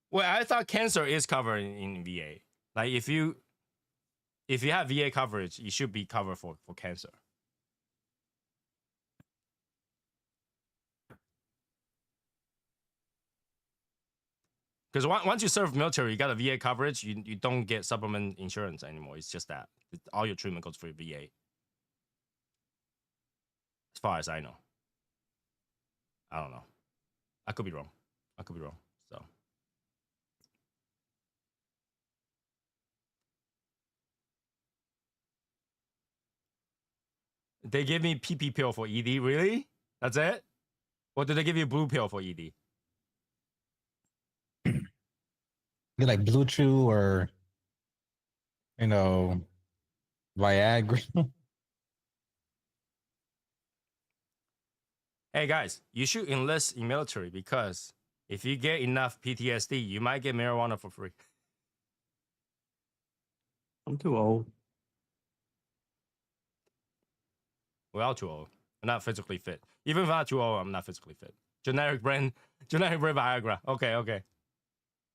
S1: Well, I thought cancer is covered in VA. Like if you have VA coverage, you should be covered for cancer. Because once you serve military, you got a VA coverage, you don't get supplement insurance anymore. It's just that. All your treatment goes for your VA. As far as I know. I don't know. I could be wrong. So. They give me PP pill for ED, really? That's it? Or do they give you blue pill for ED?
S3: Get like Blue Chew or Viagra.
S1: Hey guys, you should enlist in military because if you get enough PTSD, you might get marijuana for free.
S2: I'm too old.
S1: We're all too old. I'm not physically fit. Even if I'm not too old, I'm not physically fit. Generic brand Viagra. Okay.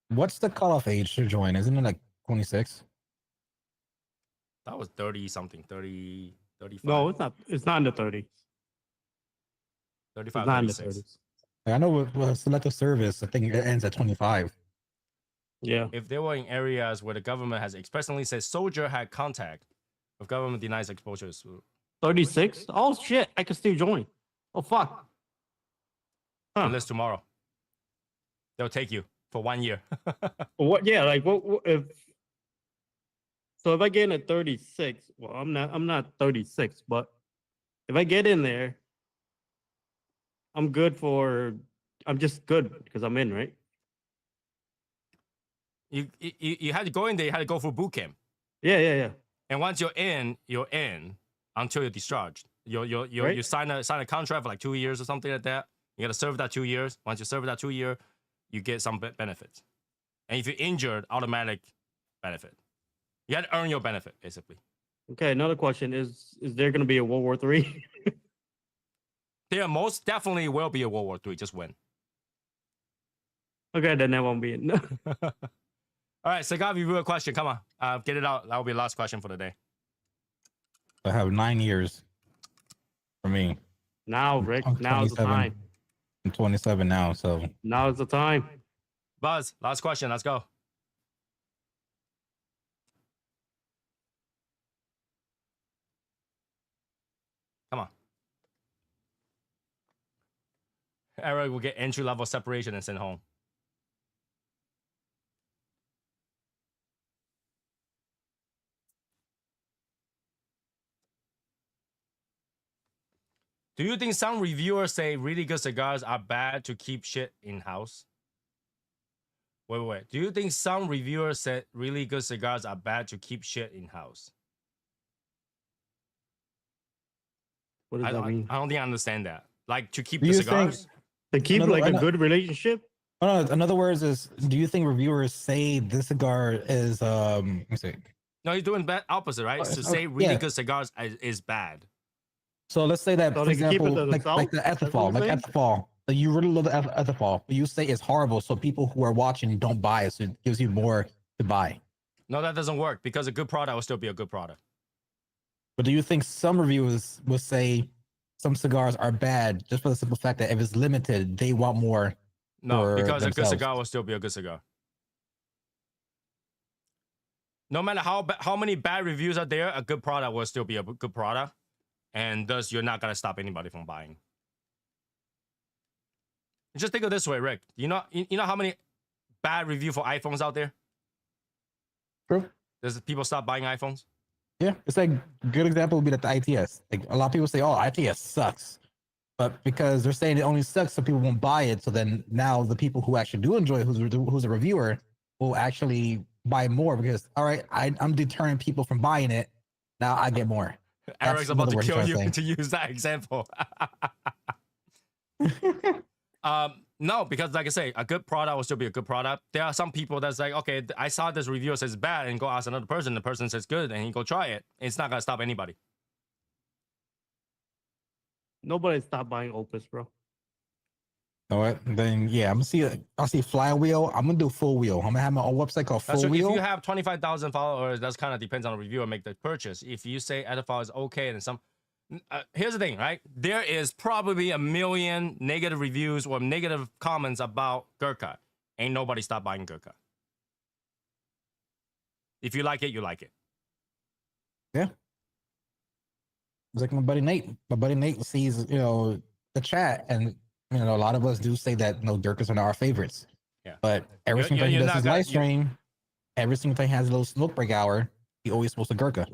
S3: What's the cutoff age to join? Isn't it like 26?
S1: That was 30 something, 30, 35.
S2: No, it's not. It's not in the 30s.
S1: 35,
S2: It's not in the
S1: 36.
S2: 30s.
S3: Like, I know with selective service, I think it ends at 25.
S2: Yeah.
S1: If they were in areas where the government has expressly said soldier had contact with government denies exposure.
S2: 36? Oh shit, I can still join. Oh fuck. Huh.
S1: Enlist tomorrow. They'll take you for 1 year.
S2: What yeah, like what if so if I get in at 36, well I'm not 36, but if I get in there, I'm just good because I'm in, right?
S1: You had to go in there, you had to go for boot camp.
S2: Yeah.
S1: And once you're in until you're discharged. You
S2: Right.
S1: sign a contract for like 2 years or something like that. You got to serve that 2 years. Once you serve that 2 year, you get some benefits. And if you're injured, automatic benefit. You had to earn your benefit, basically.
S2: Okay, another question is there gonna be a World War III?
S1: There most definitely will be a World War III. Just win.
S2: Okay, then that won't be it.
S1: All right, Cigar reviewer question. Come on, get it out. That will be the last question for the day.
S3: I have 9 years for me.
S2: Now, Rick,
S3: I'm
S2: now's the
S3: 27.
S2: time.
S3: I'm 27 now, so
S2: Now's the time.
S1: Buzz, last question. Let's go. Come on. Eric will get entry level separation and sent home. Do you think some reviewers say really good cigars are bad to keep shit in house? Wait. Do you think some reviewers said really good cigars are bad to keep shit in house?
S2: What does that mean?
S1: I don't think I understand that. Like to keep
S3: Do
S1: the
S3: you
S1: cigars?
S2: To keep
S3: Another-
S2: like a
S3: ano-
S2: good relationship?
S3: oh, no, in other words, is do you think reviewers say this cigar is let me see.
S1: No, you're doing opposite, right?
S3: Oh,
S1: To
S3: it's-
S1: say really
S3: yeah.
S1: good cigars is bad.
S3: So let's say that,
S2: So
S3: for
S2: they can keep it
S3: example,
S2: to
S3: like the
S2: themselves? That's what
S3: ethithal,
S2: you're
S3: like
S2: saying?
S3: ethithal. Like you really love the ethithal, but you say it's horrible, so people who are watching don't buy it, so it gives you more to buy.
S1: No, that doesn't work because a good product will still be a good product.
S3: But do you think some reviewers will say some cigars are bad just for the simple fact that if it's limited, they want more?
S1: No,
S3: For
S1: because a good
S3: themselves.
S1: cigar will still be a good cigar. No matter how many bad reviews are there, a good product will still be a good product, and thus you're not gonna stop anybody from buying. Just think of it this way, Rick. You know how many bad review for iPhones out there?
S3: True.
S1: Does people stop buying iPhones?
S3: Yeah, it's like a good example would be that the ITS. Like a lot of people say, "Oh, ITS sucks," but because they're saying it only sucks, so people won't buy it. So then now the people who actually do enjoy it, who's a reviewer, will actually buy more because all right, I'm deterring people from buying it. Now I get more.
S1: Eric's
S3: That's
S1: about
S3: another
S1: to
S3: word
S1: kill
S3: I'm
S1: you
S3: trying
S1: to use that example. No, because like I say, a good product will still be a good product. There are some people that's like, okay, I saw this review says bad, and go ask another person. The person says good, and he go try it. It's not gonna stop anybody.
S2: Nobody stop buying Opus, bro.
S3: You know what? Then yeah, I'll see flywheel. I'm gonna do full wheel. I'm gonna have my own website called
S1: That's
S3: Full
S1: true. If
S3: Wheel.
S1: you have 25,000 followers, that's kind of depends on the reviewer make the purchase. If you say Edify is okay, and some, here's the thing, right? There is probably a million negative reviews or negative comments about Gurkha. Ain't nobody stop buying Gurkha. If you like it, you like it.
S3: Yeah. It's like my buddy Nate. My buddy Nate sees, the chat, and a lot of us do say that Gurkhas are not our favorites.
S1: Yeah.
S3: But every
S1: You're-
S3: single time he
S1: you're
S3: does
S1: not
S3: his
S1: gonna-
S3: live stream, every single time he has a little smoke break hour, he always posts a Gurkha.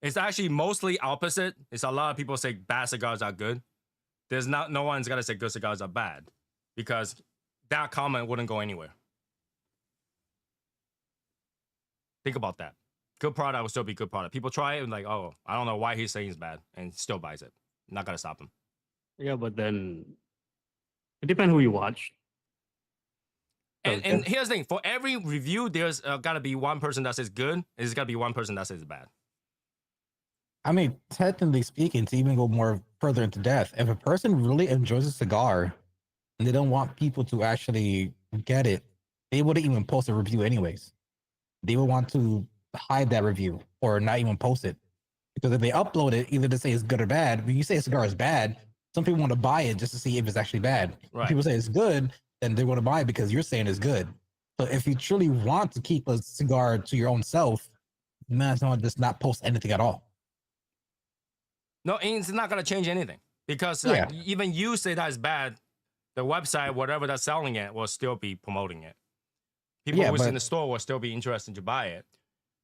S1: It's actually mostly opposite. It's a lot of people say bad cigars are good. There's no one's gotta say good cigars are bad, because that comment wouldn't go anywhere. Think about that. Good product will still be good product. People try it and like, oh, I don't know why he's saying it's bad, and still buys it. Not gonna stop him.
S2: Yeah, but then it depends who you watch.
S1: And here's the thing: for every review, there's gotta be one person that says good. And there's gotta be one person that says bad.
S3: I mean, technically speaking, to even go more further into depth, if a person really enjoys a cigar and they don't want people to actually get it, they wouldn't even post a review anyways. They would want to hide that review or not even post it. Because if they upload it, either to say it's good or bad, when you say a cigar is bad, Some people want to buy it just to see if it's actually bad.
S1: Right.
S3: If people say it's good, then they want to buy it because you're saying it's good. So if you truly want to keep a cigar to your own self, you might as well just not post anything at all.
S1: No, it's not gonna change anything because like, even you say that is bad, the website, whatever that's selling it, will still be promoting it. People who's in the store will still be interested to buy it.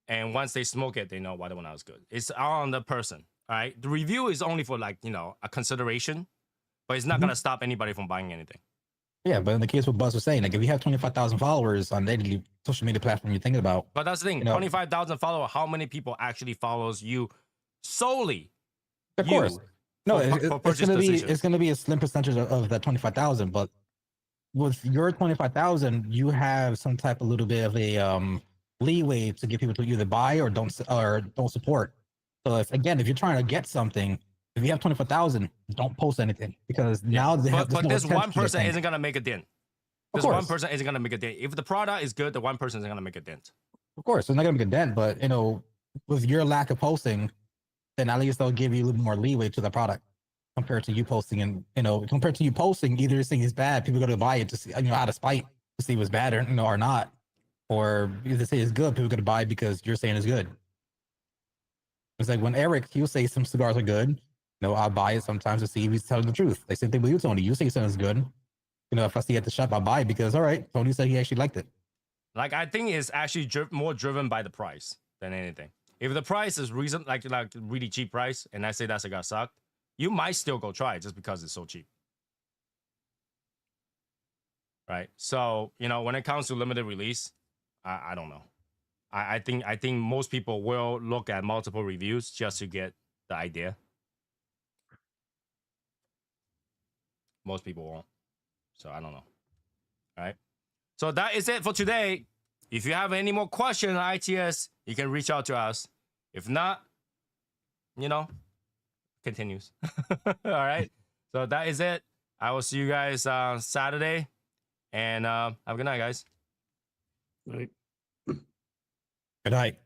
S1: And once they smoke it, they know whether or not it's good. It's on the person, all right? The review is only for like, you know, a consideration, but it's not going to stop anybody from buying anything.
S3: Yeah, but in the case what Buzz was saying, like if you have 25,000 followers on any social media platform you're thinking about.
S1: But that's the thing, 25,000 followers, how many people actually follows you solely?
S3: Of course. No, it's going to be a slim percentage of that 25,000, but with your 25,000, you have some type of little bit of a leeway to get people to either buy or don't support. So if you're trying to get something, if you have 25,000, don't post anything because now they have.
S1: But this one person isn't gonna make a dent. This
S3: one
S1: person isn't gonna make a dent. If the product is good, the one person isn't gonna make a dent.
S3: Of course, it's not gonna make a dent, but you know, with your lack of posting, then at least they'll give you a little more leeway to the product compared to you posting. And you know, compared to you posting, either this thing is bad, people go to buy it to see, you know, out of spite to see if it's bad or or not. Or if they say it's good, people are going to buy because you're saying it's good. It's like when Eric, he'll say some cigars are good. You know, I'll buy it sometimes to see if he's telling the truth. Like same thing with you, Tony. You say something's good. You know, if I see it at the shop, I'll buy it because, all right, Tony said he actually liked it.
S1: Like, I think it's actually more driven by the price than anything. If the price is like really cheap price, and I say that cigar sucked, you might still go try it just because it's so cheap. Right? So, you know, when it comes to limited release, I don't know. I think most people will look at multiple reviews just to get the idea. Most people won't. So I don't know. All right. So that is it for today. If you have any more questions on ITS, you can reach out to us. If not, you know, continues. All right. So that is it. I will see you guys Saturday. And have a good night, guys.
S2: Right.
S3: Good night.